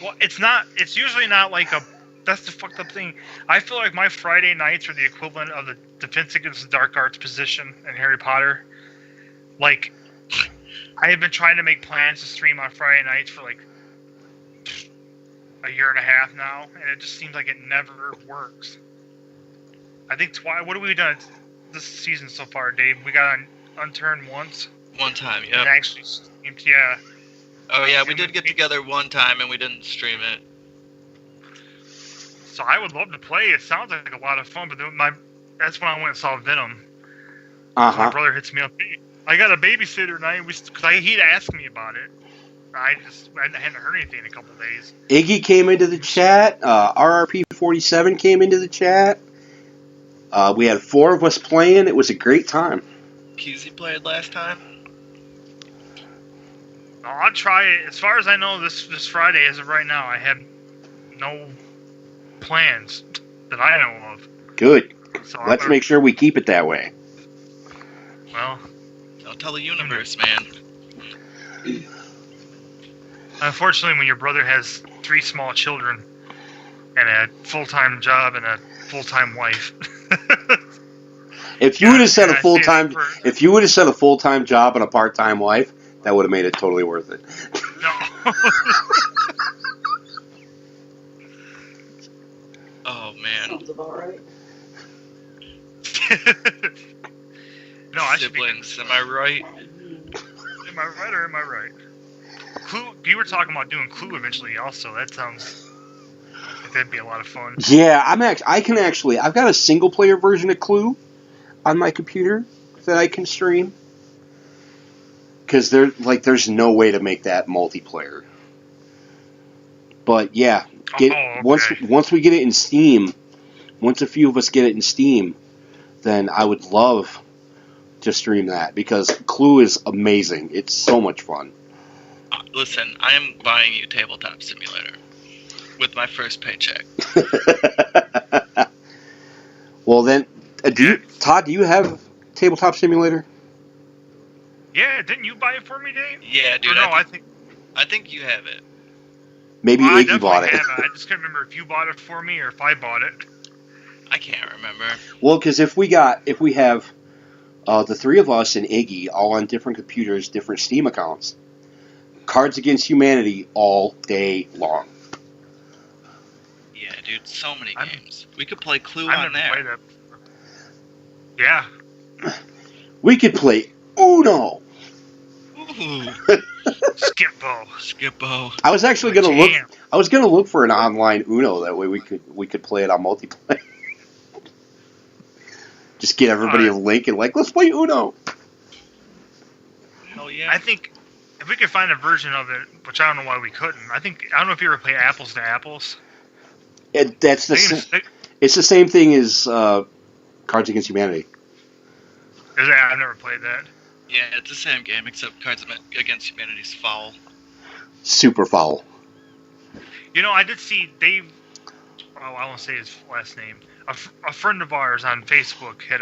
Well, it's not. It's usually not like a. That's the fucked up thing. I feel like my Friday nights are the equivalent of the Defense Against the Dark Arts position in Harry Potter. Like, I have been trying to make plans to stream on Friday nights for like a year and a half now, and it just seems like it never works. I think what have we done this season so far, Dave? We got on Unturned once. One time, And yep. actually streamed, yeah. Oh yeah, we did get together one time and we didn't stream it. So I would love to play. It sounds like a lot of fun, but that's when I went and saw Venom. My brother hits me up. I got a babysitter tonight because he'd asked me about it. I hadn't heard anything in a couple of days. Iggy came into the chat. RRP47 came into the chat. We had 4 of us playing. It was a great time. Keezy played last time. I'll try it. As far as I know, this Friday, as of right now, I have no plans that I know of. Good. So Let's make sure we keep it that way. Well, Don't tell the universe, man. unfortunately, when your brother has 3 small children and a full-time job and a full-time wife. If you would have said a and I say full-time, that for- if you would have said a full-time job and a part-time wife, that would have made it totally worth it. No. Oh man. Sounds about right. No, I should be. Siblings, am I right? Am I right or am I right? Clue. You were talking about doing Clue eventually, also. That sounds like that'd be a lot of fun. Yeah, I've got a single-player version of Clue on my computer that I can stream. Because there's no way to make that multiplayer. But yeah, okay. once we get it in Steam, once a few of us get it in Steam, then I would love to stream that because Clue is amazing. It's so much fun. Listen, I am buying you Tabletop Simulator with my first paycheck. Well then, Todd, do you have Tabletop Simulator? Yeah, didn't you buy it for me, Dave? Yeah, dude. Or no, I think you have it. Maybe I Iggy bought it. definitely have it. I just couldn't remember if you bought it for me or if I bought it. I can't remember. Well, because if we have the 3 of us and Iggy all on different computers, different Steam accounts, Cards Against Humanity all day long. Yeah, dude. So many games. We could play Clue I've on never there. played that. Yeah. We could play Uno. Ooh. Skippo. I was actually gonna look. I was gonna look for an online Uno. That way we could play it on multiplayer. Just get everybody a link and let's play Uno. Hell yeah. I think if we could find a version of it, which I don't know why we couldn't. I don't know if you ever play Apples to Apples. It's the same thing as Cards Against Humanity. I've never played that. Yeah, it's the same game except Cards Against Humanity's foul. Super foul. You know, I did see Dave. Oh, I won't say his last name. A friend of ours on Facebook had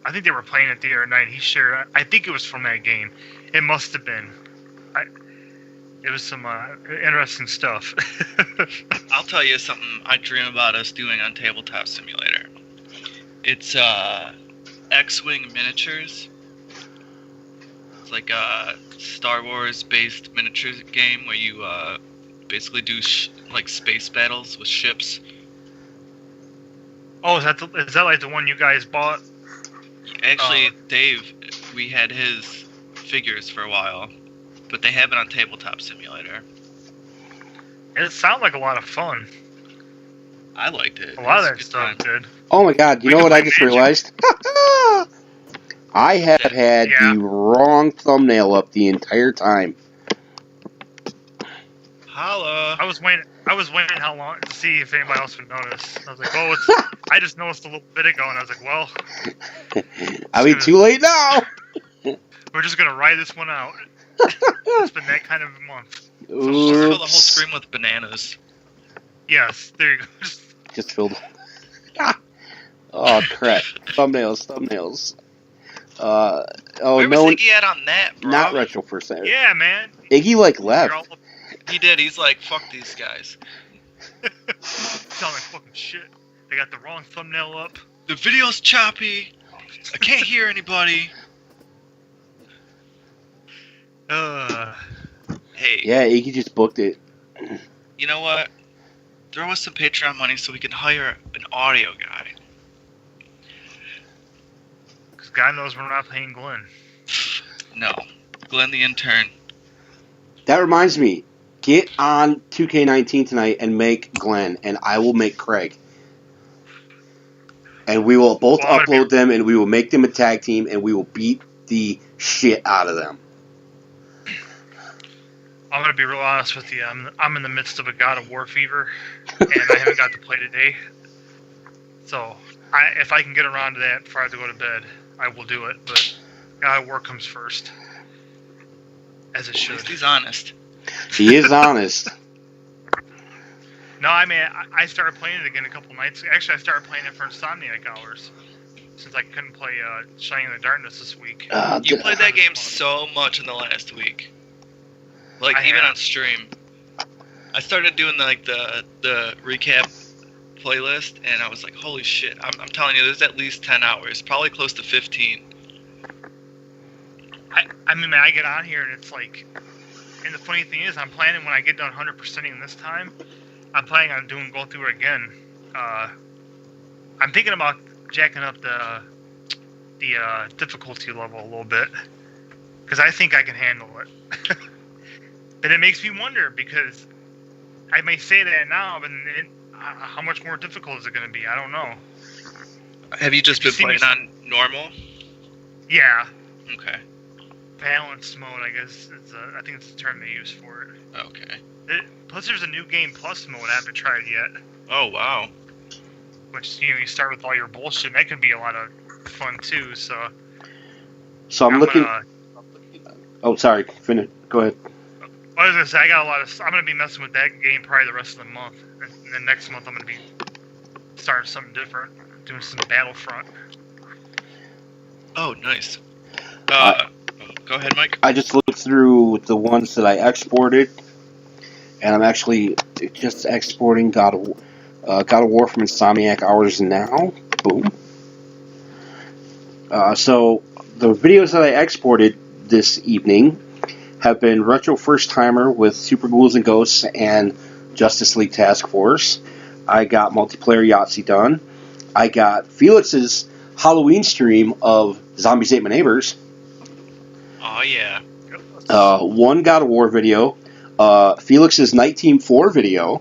I think they were playing it the other night. He shared. I think it was from that game. It must have been. It was some interesting stuff. I'll tell you something I dream about us doing on Tabletop Simulator. It's X-Wing miniatures. It's like a Star Wars-based miniatures game where you basically do like space battles with ships. Oh, is that like the one you guys bought? Actually, Dave, we had his figures for a while, but they have it on Tabletop Simulator. It sounded like a lot of fun. I liked it. A lot It of was that a stuff good time. did. Oh my god, you know what I just realized? I have had Yeah. the wrong thumbnail up the entire time. Holla! I was waiting how long to see if anybody else would notice. I was like, well, I just noticed a little bit ago, and I was like, well, I mean, too late now. we're just gonna ride this one out. It's been that kind of a month. Just fill the whole Oops. screen with bananas. Yes, there you go. Just filled. Oh crap! Thumbnails. Oh Where no, was Iggy at on that, bro? not retro first time. Yeah, man. Iggy like You're left. all He did. He's like, fuck these guys. sound like fucking shit. They got the wrong thumbnail up. The video's choppy. I can't hear anybody. Hey, Yeah, Iggy just booked it. you know what? Throw us some Patreon money so we can hire an audio guy. Because God knows we're not paying Glenn. No. Glenn the intern. That reminds me. Get on 2K19 tonight and make Glenn, and I will make Craig. And we will both Well, I'm gonna upload them, and we will make them a tag team, and we will beat the shit out of them. I'm gonna be real honest with you. I'm in the midst of a God of War fever, and I haven't got to play today. So, if I can get around to that before I have to go to bed, I will do it. But God of War comes first, as it At should. least he's honest. He is honest. No, I mean I started playing it again a couple nights. Actually, I started playing it for Insomniac hours since I couldn't play Shining in the Darkness this week. You played that game so much in the last week. Like, I even have. on stream. I started doing the recap playlist, and I was like, holy shit. I'm telling you, there's at least 10 hours. Probably close to 15. I mean, man, I get on here and it's like, and the funny thing is, I'm planning when I get done 100%ing this time, I'm planning on going through it again. I'm thinking about jacking up the difficulty level a little bit because I think I can handle it. But it makes me wonder because I may say that now, but how much more difficult is it going to be? I don't know. Have you just been playing on normal? Yeah, Okay. balanced mode. I guess I think it's the term they use for it. Okay. Plus, there's a new game plus mode I haven't tried yet. Oh, wow. Which, you start with all your bullshit, and that could be a lot of fun, too, so... So I'm looking. Gonna, Oh, sorry. Finish. Go ahead. I was gonna say, I got a lot of... I'm gonna be messing with that game probably the rest of the month. And then next month, I'm gonna be starting something different. Doing some Battlefront. Oh, nice. Go ahead, Mike. I just looked through the ones that I exported, and I'm actually just exporting God of War from Insomniac hours now. Boom. So the videos that I exported this evening have been Retro First Timer with Super Ghouls and Ghosts and Justice League Task Force. I got multiplayer Yahtzee done. I got Felix's Halloween stream of Zombies Ate My Neighbors. Oh, yeah. One God of War video. Felix's Night Team 4 video.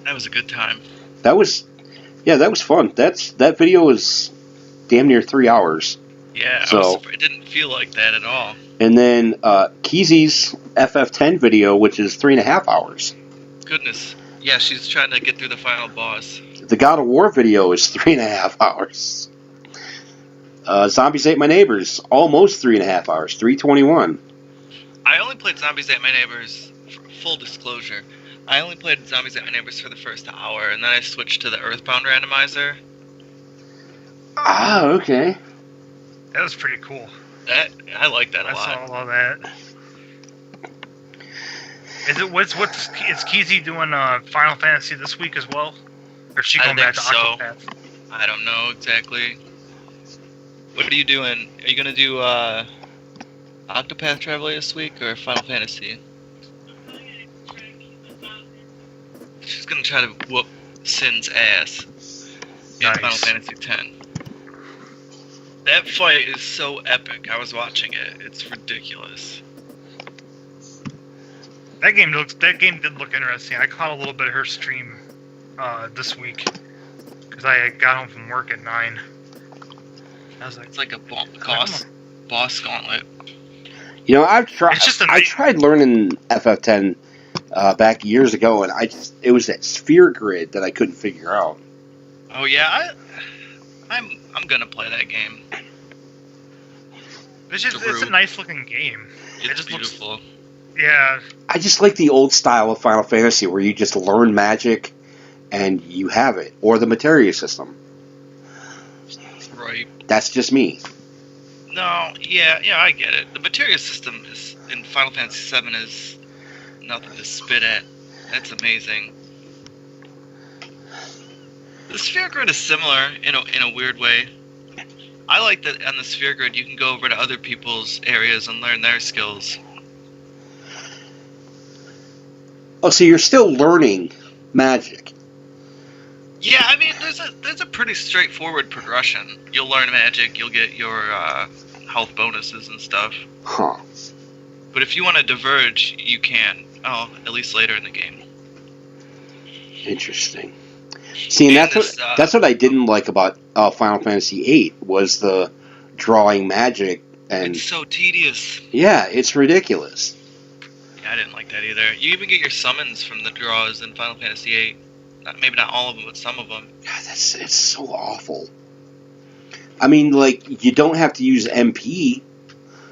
That was a good time. That was fun. That video was damn near 3 hours. Yeah, So- it didn't feel like that at all. And then Keezy's FF10 video, which is 3.5 hours. Goodness. Yeah, she's trying to get through the final boss. The God of War video is 3.5 hours. Zombies Ate My Neighbors, almost 3.5 hours, 3:21. I only played Zombies Ate My Neighbors, full disclosure. I only played Zombies Ate My Neighbors for the first hour, and then I switched to the Earthbound randomizer. Ah, okay. That was pretty cool. I like that a I lot. saw all that. Is it is Keezy doing Final Fantasy this week as well? Or is she I going back to think so. Octopath? I don't know exactly. What are you doing? Are you gonna do Octopath Traveler this week or Final Fantasy? She's gonna try to whoop Sin's ass in Nice. Final Fantasy X. That fight is so epic. I was watching it. It's ridiculous. That game did look interesting. I caught a little bit of her stream this week because I got home from work at 9. I was like, It's like a boss gauntlet. You know, I've tried. It's just I tried learning FF10 back years ago, and it was that sphere grid that I couldn't figure out. Oh yeah, I'm gonna play that game. it's a nice looking game. It's It just beautiful. looks, yeah. I just like the old style of Final Fantasy where you just learn magic and you have it, or the materia system. Right. That's just me. No, yeah, I get it. The materia system is in Final Fantasy VII is nothing to spit at. That's amazing. The sphere grid is similar in a weird way. I like that on the sphere grid you can go over to other people's areas and learn their skills. Oh, so you're still learning magic. Yeah, I mean there's a pretty straightforward progression. You'll learn magic, you'll get your health bonuses and stuff. Huh. But if you want to diverge, you can. Oh, at least later in the game. Interesting. See, and And that's what I didn't like about Final Fantasy VIII was the drawing magic, and It's so tedious. yeah, it's ridiculous. Yeah, I didn't like that either. You even get your summons from the draws in Final Fantasy VIII. Maybe not all of them, but some of them. God, it's so awful. I mean, like, you don't have to use MP.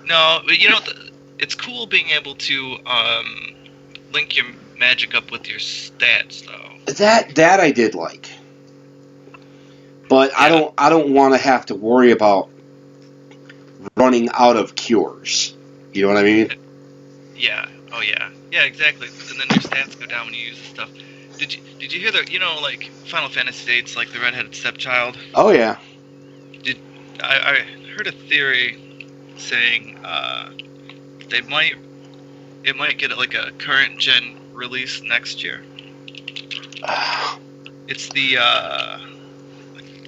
No, but you know, it's cool being able to link your magic up with your stats, though. That I did like, but Yeah. I don't want to have to worry about running out of cures. You know what I mean? Yeah. Oh yeah. Yeah, exactly. And then your stats go down when you use the stuff. Did you hear that? You know, like Final Fantasy VIII's like the redheaded stepchild. Oh yeah. I heard a theory saying it might get like a current gen release next year. It's the I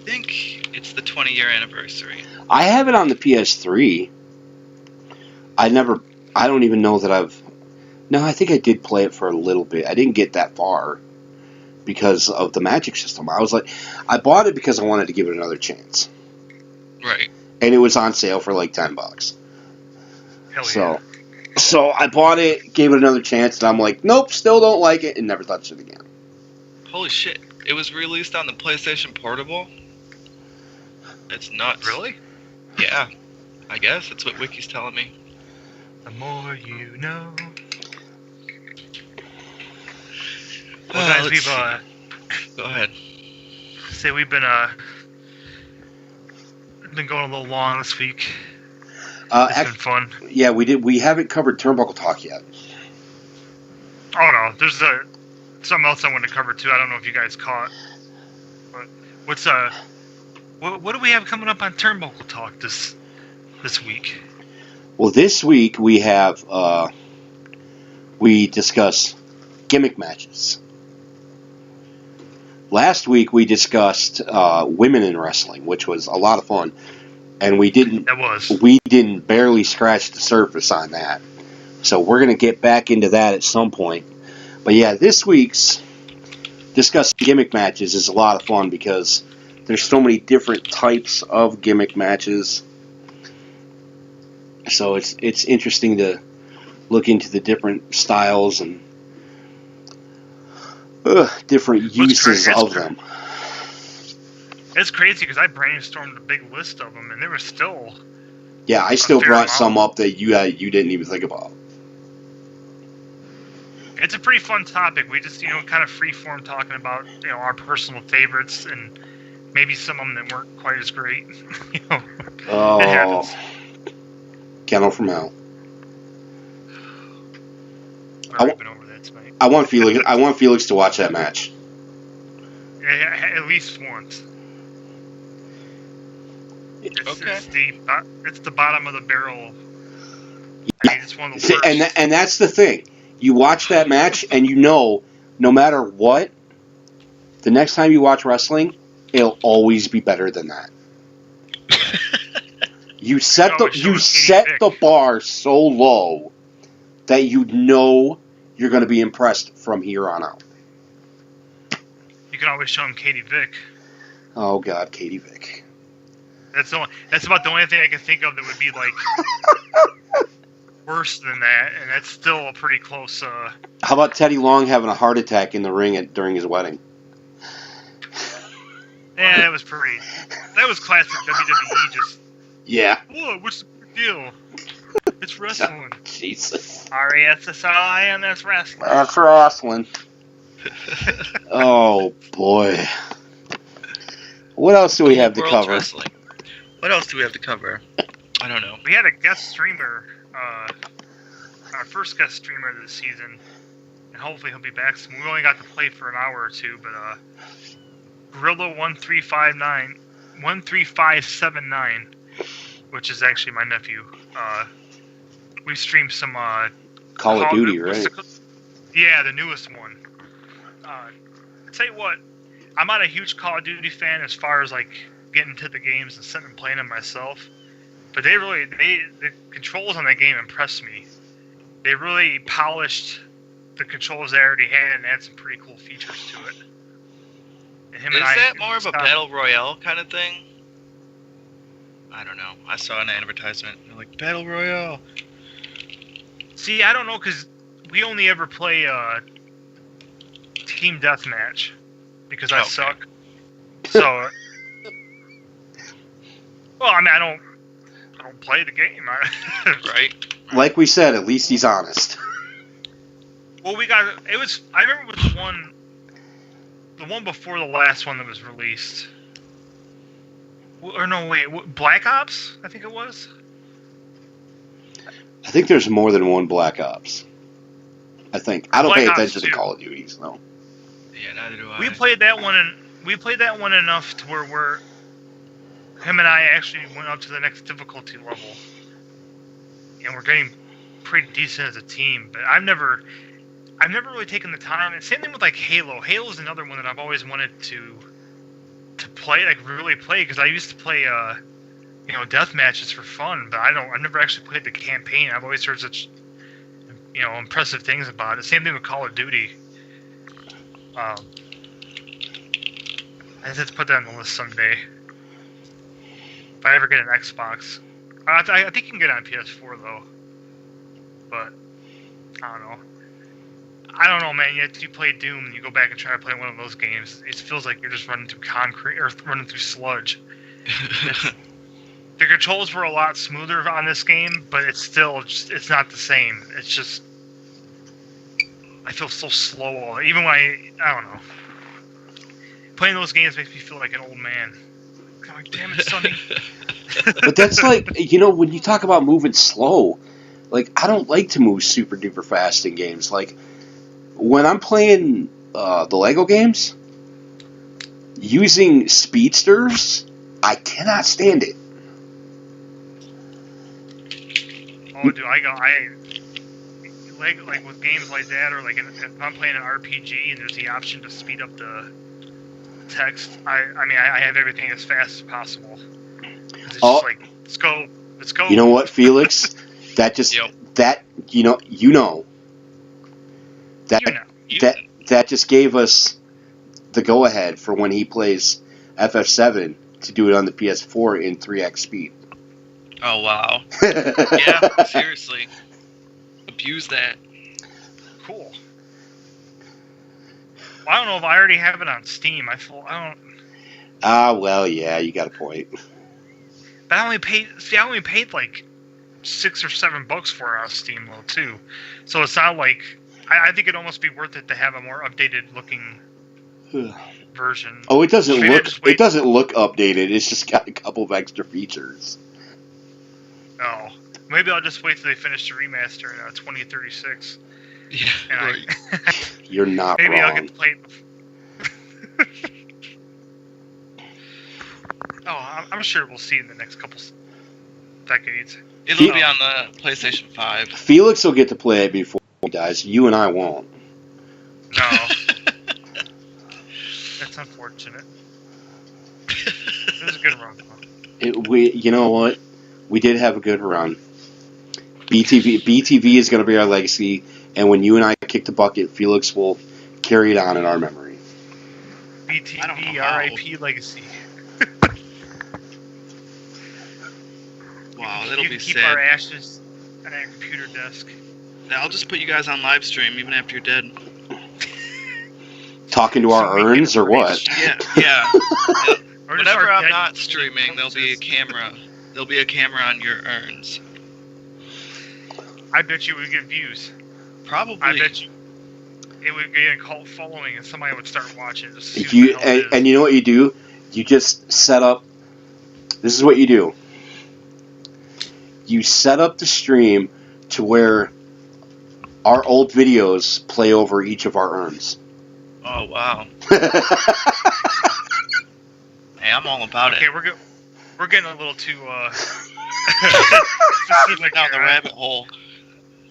think it's the 20-year anniversary. I have it on the PS3. I don't even know that I've. No, I think I did play it for a little bit. I didn't get that far because of the magic system. I bought it because I wanted to give it another chance. Right. And it was on sale for like $10. Hell So, so I bought it, gave it another chance, and I'm like, nope, still don't like it, and never touched it again. Holy shit! It was released on the PlayStation Portable. It's nuts. Really? Yeah. I guess that's what Wiki's telling me. The more you know. Well, Well, guys, let's we've Go ahead. we've been going a little long this week. It's been fun. Yeah, we haven't covered Turnbuckle Talk yet. Oh no, there's something else I wanted to cover too. I don't know if you guys caught. But what do we have coming up on Turnbuckle Talk this week? Well, this week we have we discuss gimmick matches. Last week we discussed women in wrestling, which was a lot of fun, and we didn't barely scratch the surface on that. So we're going to get back into that at some point. But yeah, this week's discussing gimmick matches is a lot of fun because there's so many different types of gimmick matches. So it's interesting to look into the different styles and different uses of them. It's crazy because I brainstormed a big list of them, and there was still. Yeah, I still fair brought amount. some up that you didn't even think about. It's a pretty fun topic. We just kind of free form talking about our personal favorites and maybe some of them that weren't quite as great. You know, it Oh, happens. Kennel from Hell. I've already been over that tonight. I want Felix. I want Felix to watch that match. Yeah, at least once. Okay. It's the bottom of the barrel. I mean, it's one of the See, worst. and that's the thing. You watch that match, and you know, no matter what, the next time you watch wrestling, it'll always be better than that. You set the bar so low that you know you're going to be impressed from here on out. You can always show him Katie Vick. Oh God, Katie Vick. That's about the only thing I can think of that would be like worse than that, and that's still a pretty close. How about Teddy Long having a heart attack in the ring during his wedding? Yeah, that was pretty. That was classic WWE. Just Yeah. whoa, what's the big deal? It's wrestling. Jesus. R-E-S-S-L-I-N, that's wrestling. That's wrestling. Oh boy. What else do we have to World cover? Wrestling. What else do we have to cover? I don't know. We had a guest streamer, our first guest streamer this season, and hopefully he'll be back soon. We only got to play for an hour or two, but Gorilla1379, which is actually my nephew. We streamed some Call of Duty, right? Yeah, the newest one. Tell you what, I'm not a huge Call of Duty fan as far as like getting to the games and sitting and playing them myself. But the controls on that game impressed me. They really polished the controls they already had and had some pretty cool features to it. And Is that more of a battle royale kind of thing? I don't know. I saw an advertisement. They're like, battle royale. See, I don't know, because we only ever play team deathmatch because I suck. So, well, I mean, I don't play the game. Right. Like we said, at least he's honest. Well, I remember it was the one before the last one that was released. Or no, wait, Black Ops? I think it was. I think there's more than one Black Ops. I think. I don't Black pay Ops attention to 2. Call of Duties, though. Yeah, neither do I. We played that one enough to where him and I actually went up to the next difficulty level, and we're getting pretty decent as a team. But I've never really taken the time. And same thing with like Halo. Halo's another one that I've always wanted to play, like really play, because I used to play death matches for fun, but I've never actually played the campaign. I've always heard such impressive things about it. Same thing with Call of Duty. I just have to put that on the list someday. If I ever get an Xbox. I think you can get it on PS4 though. But I don't know, man. Yet you play Doom and you go back and try to play one of those games, it feels like you're just running through concrete or running through sludge. The controls were a lot smoother on this game, but it's still it's not the same. It's just I feel so slow. Even when I don't know. Playing those games makes me feel like an old man. I'm like, damn it, Sonny. But that's like, when you talk about moving slow, like, I don't like to move super duper fast in games. Like, when I'm playing the Lego games, using speedsters, I cannot stand it. Oh, dude, like with games like that, or like if I'm playing an RPG and there's the option to speed up the text, I have everything as fast as possible. It's just like, let's go. You know what, Felix? That just that just gave us the go ahead for when he plays FF7 to do it on the PS4 in 3x speed. Oh wow! Yeah, seriously, abuse that. Cool. Well, I don't know if I already have it on Steam. Well, yeah, you got a point. But I only paid like $6 or $7 for it on Steam though too. So it's not like I think it'd almost be worth it to have a more updated looking version. Oh, it doesn't Maybe I look. just wait- It doesn't look updated. It's just got a couple of extra features. Oh, maybe I'll just wait till they finish the remaster in 2036. Yeah. And Right. You're not maybe I'll wrong. get to play it. Oh, I'm sure we'll see in the next couple decades. It'll be on the PlayStation 5. Felix will get to play it before he dies. You and I won't. No, that's unfortunate. It was a good run. You know what? We did have a good run. BTV is going to be our legacy, and when you and I kick the bucket, Felix will carry it on in our memory. I don't know BTV, how. RIP legacy. Wow, that'll you be can keep sad. our ashes on our computer desk. I'll just put you guys on live stream even after you're dead. Talking to our So we urns get or what? Yeah. Or just Whenever our I'm dead not streaming, there'll be a camera. There'll be a camera on your urns. I bet you would get views. Probably. I bet you it would get a cult following and somebody would start watching. Just to see If what you the hell it is. and you know what you do? You just set up. This is what you do. You set up the stream to where our old videos play over each of our urns. Oh wow. Hey, I'm all about Okay, it. we're getting a little too Going down the rabbit hole.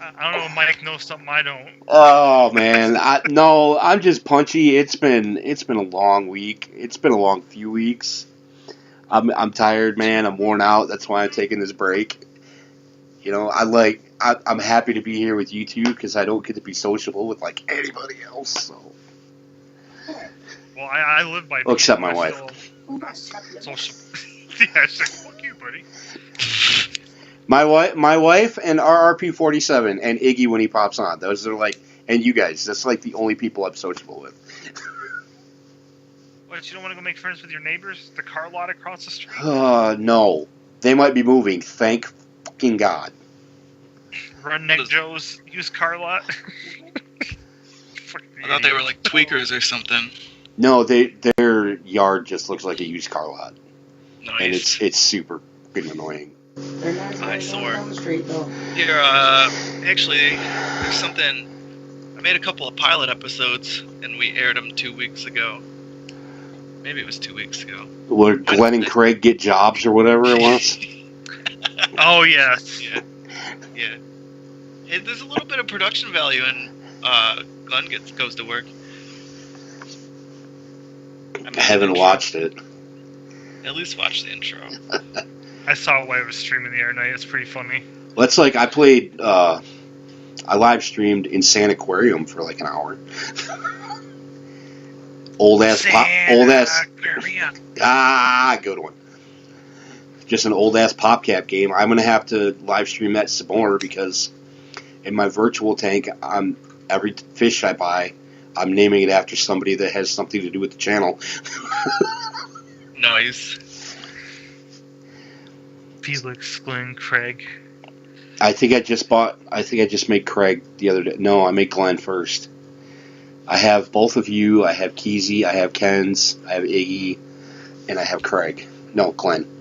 I don't know. Mike knows something I don't. Oh man, no, I'm just punchy. It's been a long week. It's been a long few weeks. I'm tired, man. I'm worn out. That's why I'm taking this break. You know, I'm happy to be here with you two because I don't get to be sociable with like anybody else. So. Well, I live by. Except my I wife. feel Social. Yeah, she's like, fuck you, buddy. My wife, and RRP47, and Iggy when he pops on. Those are like, and you guys. That's like the only people I'm sociable with. What, you don't want to go make friends with your neighbors? The car lot across the street? No, they might be moving. Thank fucking God. Redneck Joe's used car lot? I thought they were like tweakers or something. No, their yard just looks like a used car lot, Nice. and it's super fucking annoying. They're not Nice going or- down the street though. Here, actually, there's something. I made a couple of pilot episodes, and we aired them 2 weeks ago. Maybe it was 2 weeks ago. Where Glenn and Craig get jobs or whatever it was. Oh, yes. Yeah. Hey, there's a little bit of production value in Glenn goes to work. I haven't watched it. At least watch the intro. I saw while I was streaming the other night. It's pretty funny. That's like I played. I live streamed Insane Aquarium for like an hour. Old ass. Good one. Just an old ass PopCap game. I'm gonna have to live stream that some more because in my virtual tank, every fish I buy, I'm naming it after somebody that has something to do with the channel. Nice. Felix, Glenn, Craig. I think I just made Craig the other day. No, I made Glenn first. I have both of you. I have Keezy. I have Ken's. I have Iggy, and I have Craig. No, Glenn.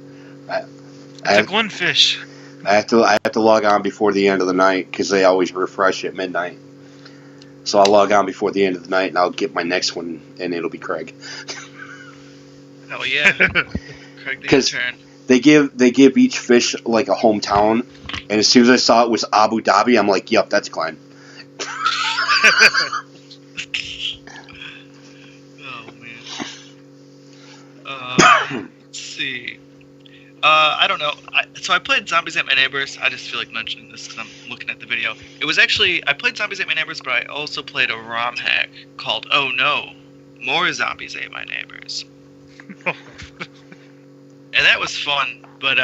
I have Glenfish. I have to log on before the end of the night because they always refresh at midnight. So I'll log on before the end of the night and I'll get my next one and it'll be Craig. Hell yeah. Craig the 'Cause- intern. They give each fish like a hometown, and as soon as I saw it was Abu Dhabi, I'm like, "Yup, that's Glenn." Oh man. Let's see. I don't know. So I played Zombies Ate My Neighbors. I just feel like mentioning this because I'm looking at the video. It was actually I played Zombies Ate My Neighbors, but I also played a ROM hack called Oh No, More Zombies Ate My Neighbors. And that was fun, but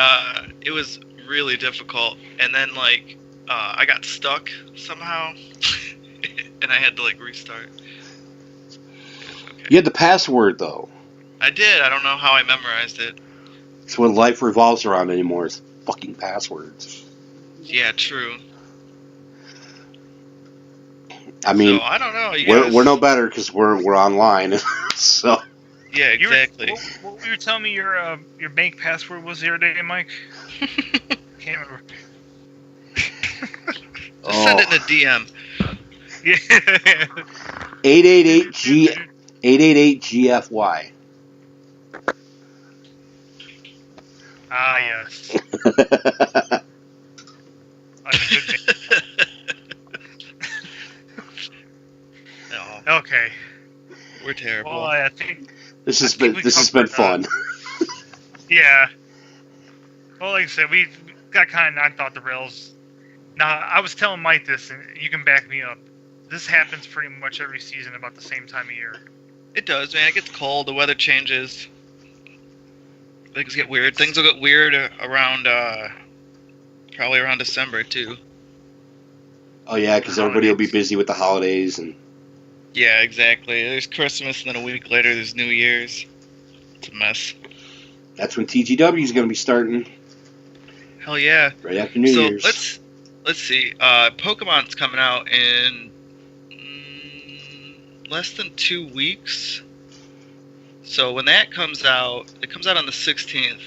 it was really difficult. And then I got stuck somehow, and I had to restart. Okay. You had the password though. I did. I don't know how I memorized it. It's what life revolves around anymore is fucking passwords. Yeah, true. I mean, So I don't know. You guys... we're no better because we're online. So Yeah, exactly. What were you telling me your bank password was the other day, Mike? Can't remember. Just send it in a DM. Yeah. 888 Ah, yes. Good No, okay. we're terrible. Well, I think This has been fun. yeah. Well, like I said, we got kind of knocked off the rails. Now, I was telling Mike this, and you can back me up. This happens pretty much every season about the same time of year. It does, man. It gets cold. The weather changes. Things get weird. Things will get weird around, probably around December, too. Oh yeah, because everybody will be busy with the holidays and. Yeah, exactly. There's Christmas, and then a week later there's New Year's. It's a mess. That's when TGW is going to be starting. Hell yeah! Right after New Year's. So let's see. Pokemon's coming out in less than 2 weeks. So when that comes out, it comes out on the 16th.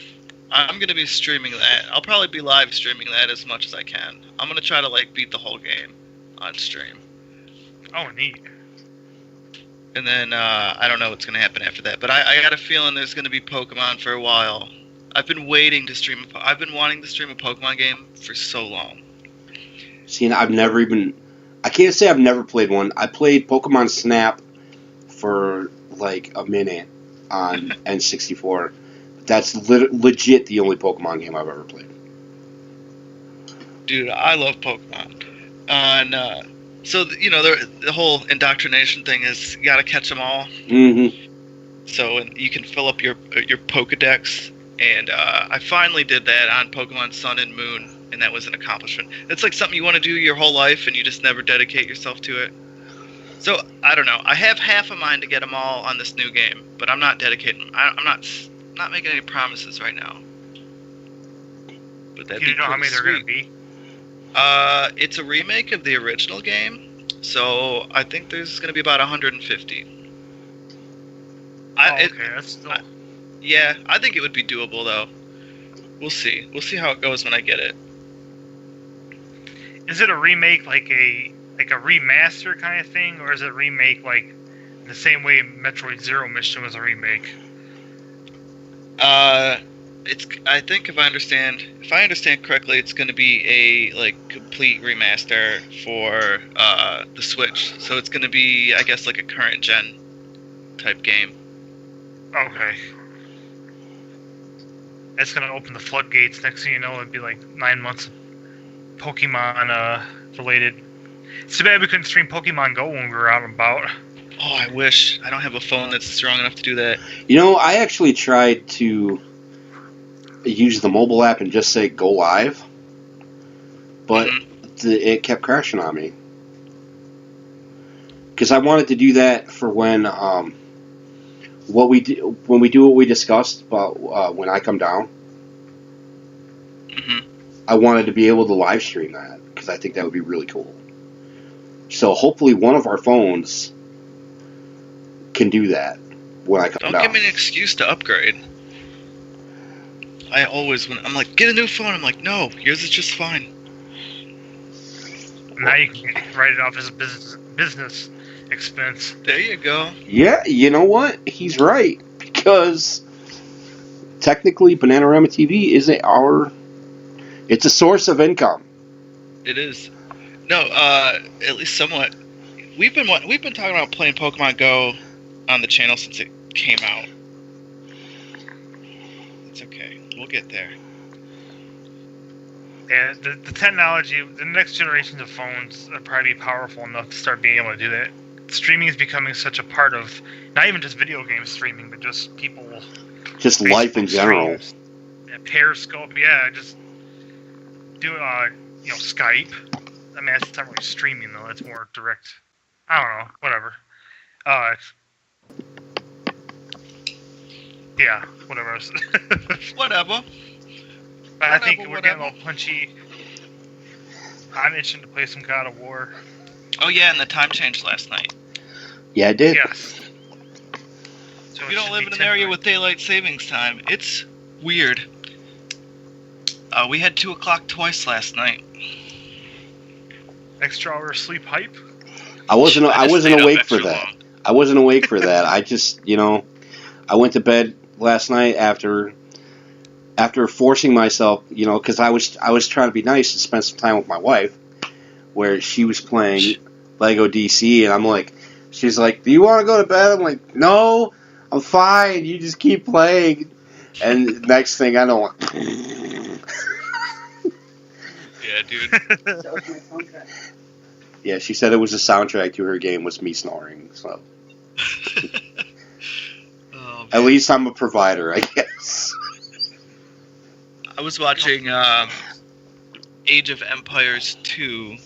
I'm gonna be streaming that. I'll probably be live streaming that as much as I can. I'm gonna try to beat the whole game on stream. Oh, neat. And then I don't know what's gonna happen after that, but I got a feeling there's gonna be Pokemon for a while. I've been waiting to stream. I've been wanting to stream a Pokemon game for so long. See, I've never even. I can't say I've never played one. I played Pokemon Snap for like a minute on N64. That's legit the only Pokemon game I've ever played. Dude, I love Pokemon. So the whole indoctrination thing is you gotta catch them all. Mm-hmm. So you can fill up your Pokedex, and I finally did that on Pokemon Sun and Moon, and that was an accomplishment. It's like something you want to do your whole life, and you just never dedicate yourself to it. So I don't know. I have half a mind to get them all on this new game, but I'm not dedicating. I'm not making any promises right now. But Do you know how many they're gonna be? It's a remake of the original game, so I think there's going to be about 150. Okay, that's still... Yeah, I think it would be doable, though. We'll see. We'll see how it goes when I get it. Is it a remake like a remaster kind of thing, or is it a remake like the same way Metroid Zero Mission was a remake? I think if I understand correctly, it's going to be a complete remaster for the Switch. So it's going to be, I guess, like a current gen type game. Okay. It's going to open the floodgates. Next thing you know, it'd be like 9 months of Pokemon related. It's too bad we couldn't stream Pokemon Go when we were out and about. Oh, I wish. I don't have a phone that's strong enough to do that. You know, I actually tried to use the mobile app and just say go live, but it kept crashing on me. Because I wanted to do that for when we do what we discussed about when I come down. Mm-hmm. I wanted to be able to live stream that because I think that would be really cool. So hopefully one of our phones can do that when I come down. Don't give me an excuse to upgrade. I always, when I'm like, get a new phone, I'm like, no, yours is just fine. Now you can write it off as a business expense. There you go. Yeah, you know what? He's right. Because technically BananaROMA TV is it's a source of income. It is. No, at least somewhat. We've been talking about playing Pokemon Go on the channel since it came out. It's okay. We'll get there. Yeah, the technology, the next generations of phones are probably powerful enough to start being able to do that. Streaming is becoming such a part of not even just video game streaming, but just people. Just life in general. Yeah, Periscope, yeah, just do Skype. I mean, that's not really streaming though. That's more direct. I don't know. Whatever. Yeah, whatever. Whatever. But I think we're getting a little punchy. I'm itching to play some God of War. Oh yeah, and the time changed last night. Yeah, it did. Yes. So If it you don't should live be in an 10 area night. with daylight savings time, it's weird. We had 2 o'clock twice last night. Extra hour sleep hype. I wasn't just stayed up awake for extra that. long. I wasn't awake for that. I just, I went to bed last night after forcing myself, because I was trying to be nice and spend some time with my wife, where she was playing Lego DC, and I'm like, she's like, "Do you want to go to bed?" I'm like, "No, I'm fine. You just keep playing." And next thing I know, Yeah, dude. That was my soundtrack. yeah, she said it was the soundtrack to her game was me snoring. So Oh, at least I'm a provider, I guess. I was watching Age of Empires 2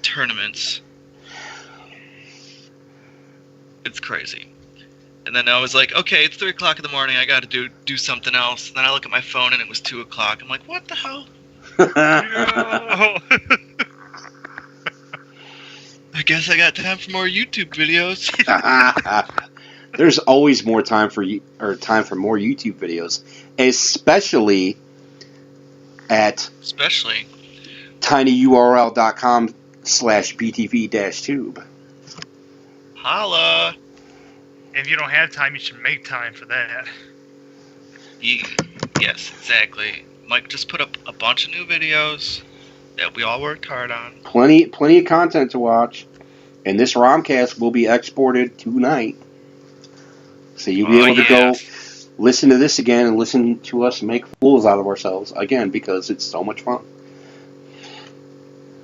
tournaments. It's crazy. And then I was like, okay, it's 3 o'clock in the morning. I got to do something else. And then I look at my phone and it was 2 o'clock. I'm like, what the hell? No. I guess I got time for more YouTube videos. There's always more time for time for more YouTube videos, especially at tinyurl.com/btv-tube. Holla. If you don't have time, you should make time for that. Yes, exactly. Mike just put up a bunch of new videos that we all worked hard on. Plenty of content to watch, and this ROMCAST will be exported tonight, so you'll be able to go listen to this again and listen to us make fools out of ourselves again because it's so much fun.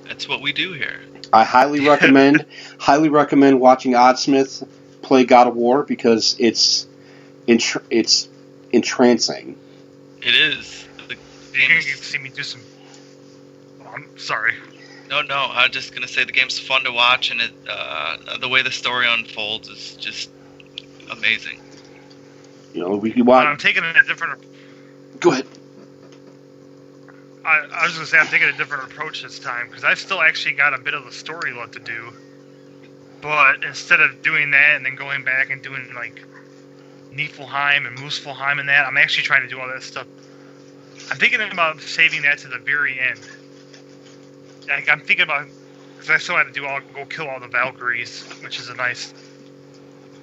That's what we do here. I highly recommend watching Oddsmith play God of War because it's entrancing. It is. The You game can is, see me do some. Oh, I'm sorry. no, I'm just gonna say the game's fun to watch, and the way the story unfolds is just amazing. We can But watch. I'm taking a different. Go ahead. I was gonna say I'm taking a different approach this time because I've still actually got a bit of the story left to do. But instead of doing that and then going back and doing like Niflheim and Muspelheim and that, I'm actually trying to do all that stuff. I'm thinking about saving that to the very end. Like I'm thinking about because I still had to go kill all the Valkyries, which is a nice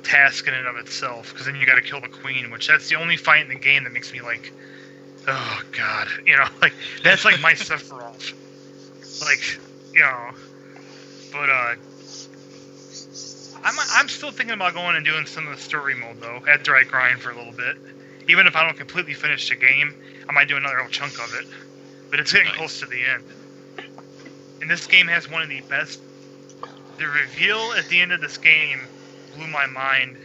task in and of itself. Because then you got to kill the Queen, which that's the only fight in the game that makes me like, oh god, like that's like my Sephiroth. Like, but I'm still thinking about going and doing some of the story mode though after I grind for a little bit. Even if I don't completely finish the game, I might do another chunk of it. But it's getting close to the end. And this game has one of the best. The reveal at the end of this game blew my mind.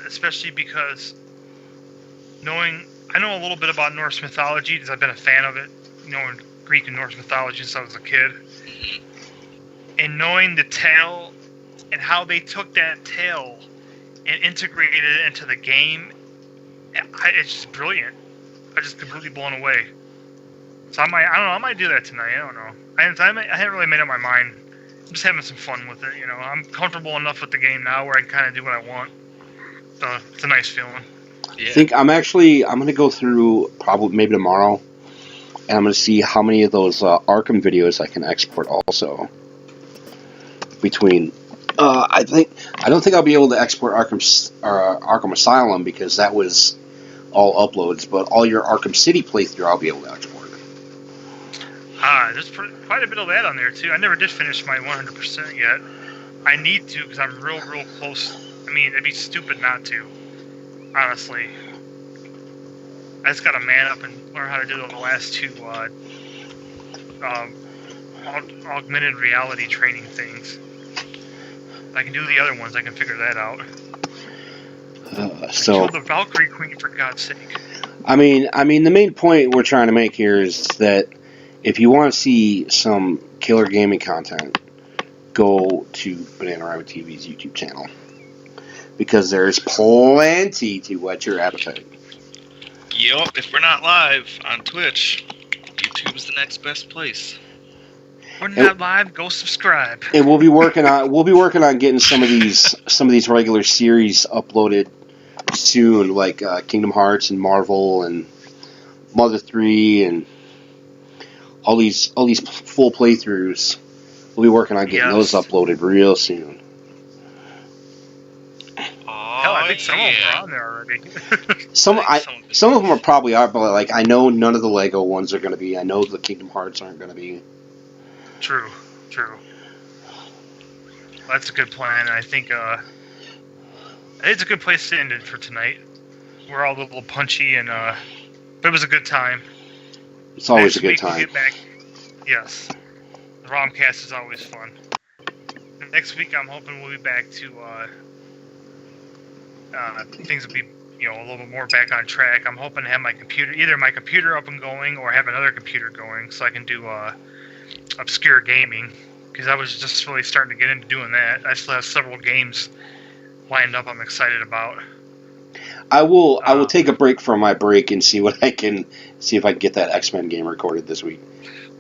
Especially because I know a little bit about Norse mythology because I've been a fan of it, knowing Greek and Norse mythology since I was a kid. And knowing the tale and how they took that tale and integrated it into the game, it's just brilliant. I'm just completely blown away. So I might do that tonight. I don't know. I haven't really made up my mind. I'm just having some fun with it. I'm comfortable enough with the game now where I can kind of do what I want. So it's a nice feeling. Yeah. I think I'm going to go through probably maybe tomorrow, and I'm going to see how many of those Arkham videos I can export also. Between, I don't think I'll be able to export Arkham Asylum because that was all uploads, but all your Arkham City playthrough I'll be able to export. There's quite a bit of that on there too. I never did finish my 100% yet. I need to because I'm real close. I mean, it'd be stupid not to. Honestly, I just gotta man up and learn how to do the last two augmented reality training things. I can do the other ones. I can figure that out. So kill the Valkyrie Queen for God's sake. I mean, the main point we're trying to make here is that if you want to see some killer gaming content, go to BananaROMA TV's YouTube channel because there's plenty to whet your appetite. Yup, if we're not live on Twitch, YouTube's the next best place. we're not live. Go subscribe. And we'll be working on getting some of these regular series uploaded soon, like Kingdom Hearts and Marvel and Mother 3 and all these full playthroughs. We'll be working on getting those uploaded real soon. Hell, I think some of them are on there already. Some of them are probably are, but like I know none of the Lego ones are going to be. I know the Kingdom Hearts aren't going to be. True. Well, that's a good plan, and I think it's a good place to end it for tonight. We're all a little punchy, and but it was a good time. It's always Next a good week time. We'll get back. Yes, the ROMCAST is always fun. Next week, I'm hoping we'll be back to things will be a little bit more back on track. I'm hoping to have either my computer up and going, or have another computer going, so I can do obscure gaming, because I was just really starting to get into doing that. I still have several games lined up I'm excited about. I will take a break from my break and see if I can get that X-Men game recorded this week.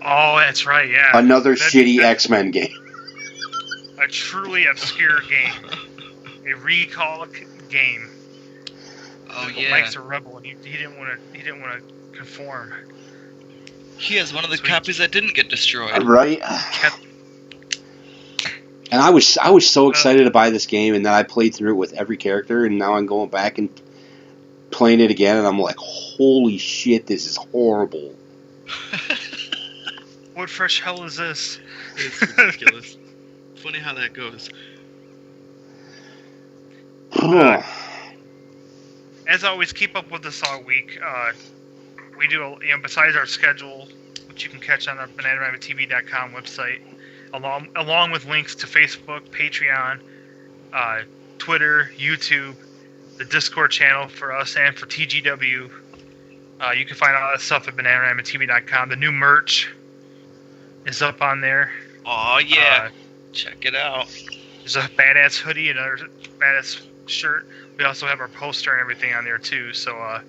Oh, that's right, yeah. Another shitty X-Men game. A truly obscure game. A recall game. Oh yeah. Mike's a rebel, and he didn't want to conform. He has one of the copies that didn't get destroyed. Right. And I was so excited to buy this game, and then I played through it with every character, and now I'm going back and playing it again, and I'm like, holy shit, this is horrible. What fresh hell is this? It's ridiculous. Funny how that goes. As always, keep up with us all week. We do, besides our schedule, which you can catch on our BananaROMA.tv.com website, along with links to Facebook, Patreon, Twitter, YouTube, the Discord channel for us and for TGW. You can find all that stuff at BananaROMA.tv.com. The new merch is up on there. Oh yeah, check it out. There's a badass hoodie and another badass shirt. We also have our poster and everything on there too. So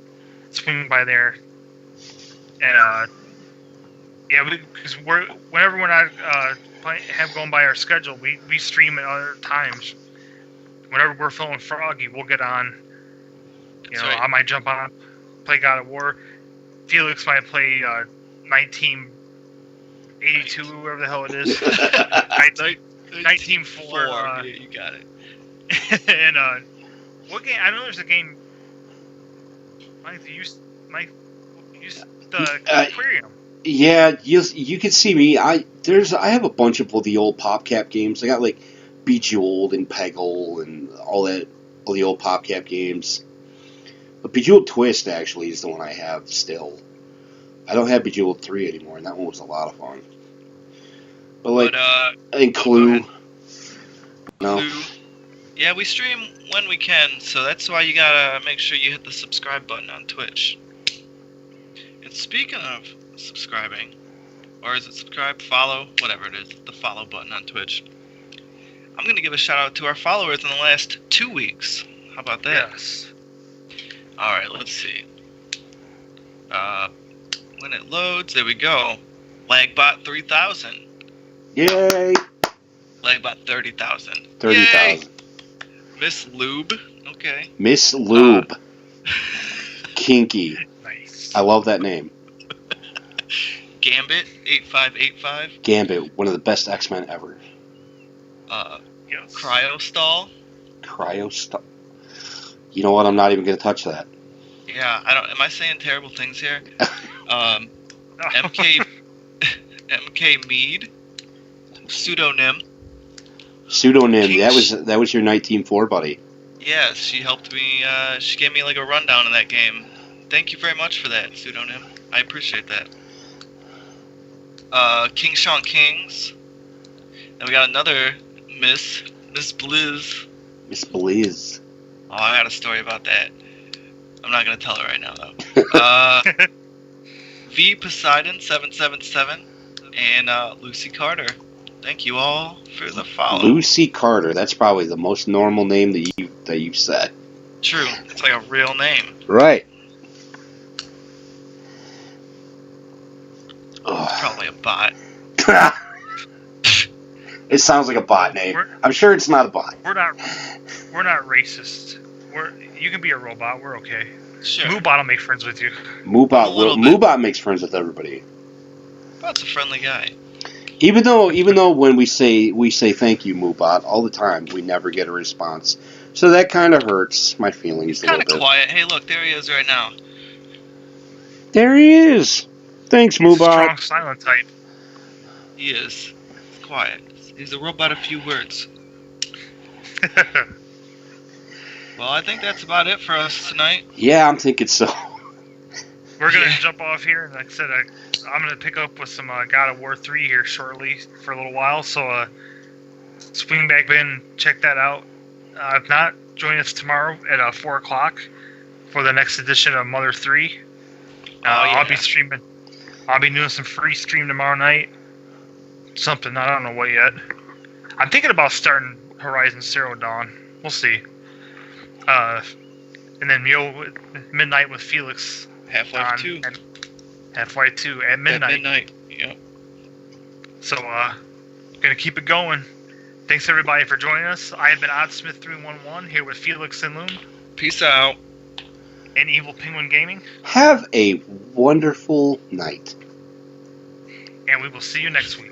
swing by there. And because whenever we're not have going by our schedule, we stream at other times. Whenever we're feeling froggy, we'll get on. Right. I might jump on, play God of War. Felix might play 1982, whatever the hell it is. 1904. You got it. And what game? I know there's a game. Mike, you used the aquarium. Yeah, you can see me. I have a bunch of the old PopCap games. I got like Bejeweled and Peggle and all the old PopCap games. But Bejeweled Twist actually is the one I have still. I don't have Bejeweled 3 anymore, and that one was a lot of fun. But I think Clue. No. Clue. Yeah, we stream when we can, so that's why you gotta make sure you hit the subscribe button on Twitch. And speaking of subscribing, or is it subscribe, follow, whatever it is, the follow button on Twitch, I'm gonna give a shout out to our followers in the last 2 weeks. How about that? Yes. Alright, let's see. When it loads, there we go. Lagbot 3000. Yay! Lagbot 30,000. 30,000. Miss Lube. Okay. Miss Lube. Kinky. Nice. I love that name. Gambit 8585. Gambit, one of the best X-Men ever. Yes. Cryostall. Cryostall. You know what? I'm not even going to touch that. Yeah, I don't. Am I saying terrible things here? MK Mead. Pseudonym. Pseudonym. King That was your 1904 buddy. Yes, she helped me. She gave me like a rundown of that game. Thank you very much for that, Pseudonym. I appreciate that. King Sean Kings. And we got another Miss Blizz. Miss Blizz. Oh, I got a story about that. I'm not gonna tell it right now though. V Poseidon 777 and Lucy Carter. Thank you all for the follow. Lucy Carter. That's probably the most normal name that you've said. True. It's like a real name. Right. It's probably a bot. It sounds like a bot name. I'm sure it's not a bot. We're not racist. You can be a robot. We're okay. Sure. Moobot will make friends with you. Moobot makes friends with everybody. Bot's a friendly guy. Even though when we say thank you, Moobot, all the time, we never get a response. So that kind of hurts my feelings He's a little kind bit. of quiet. Hey, look, there he is right now. There he is. Thanks, He's a strong Moobot. silent type. He is. He's quiet. He's a robot of few words. Well, I think that's about it for us tonight. Yeah, I'm thinking so. We're going to jump off here, and like I said, I'm going to pick up with some God of War 3 here shortly for a little while, so swing back in and check that out. If not, join us tomorrow at 4 o'clock for the next edition of Mother 3. I'll be streaming. I'll be doing some free stream tomorrow night. Something, I don't know what yet. I'm thinking about starting Horizon Zero Dawn. We'll see. And then Midnight with Felix. Half-Life 2. Half-Life 2 at midnight. At midnight, yep. So, gonna keep it going. Thanks everybody for joining us. I have been Oddsmith311 here with Felix and Loom. Peace out. And Evil Penguin Gaming. Have a wonderful night. And we will see you next week.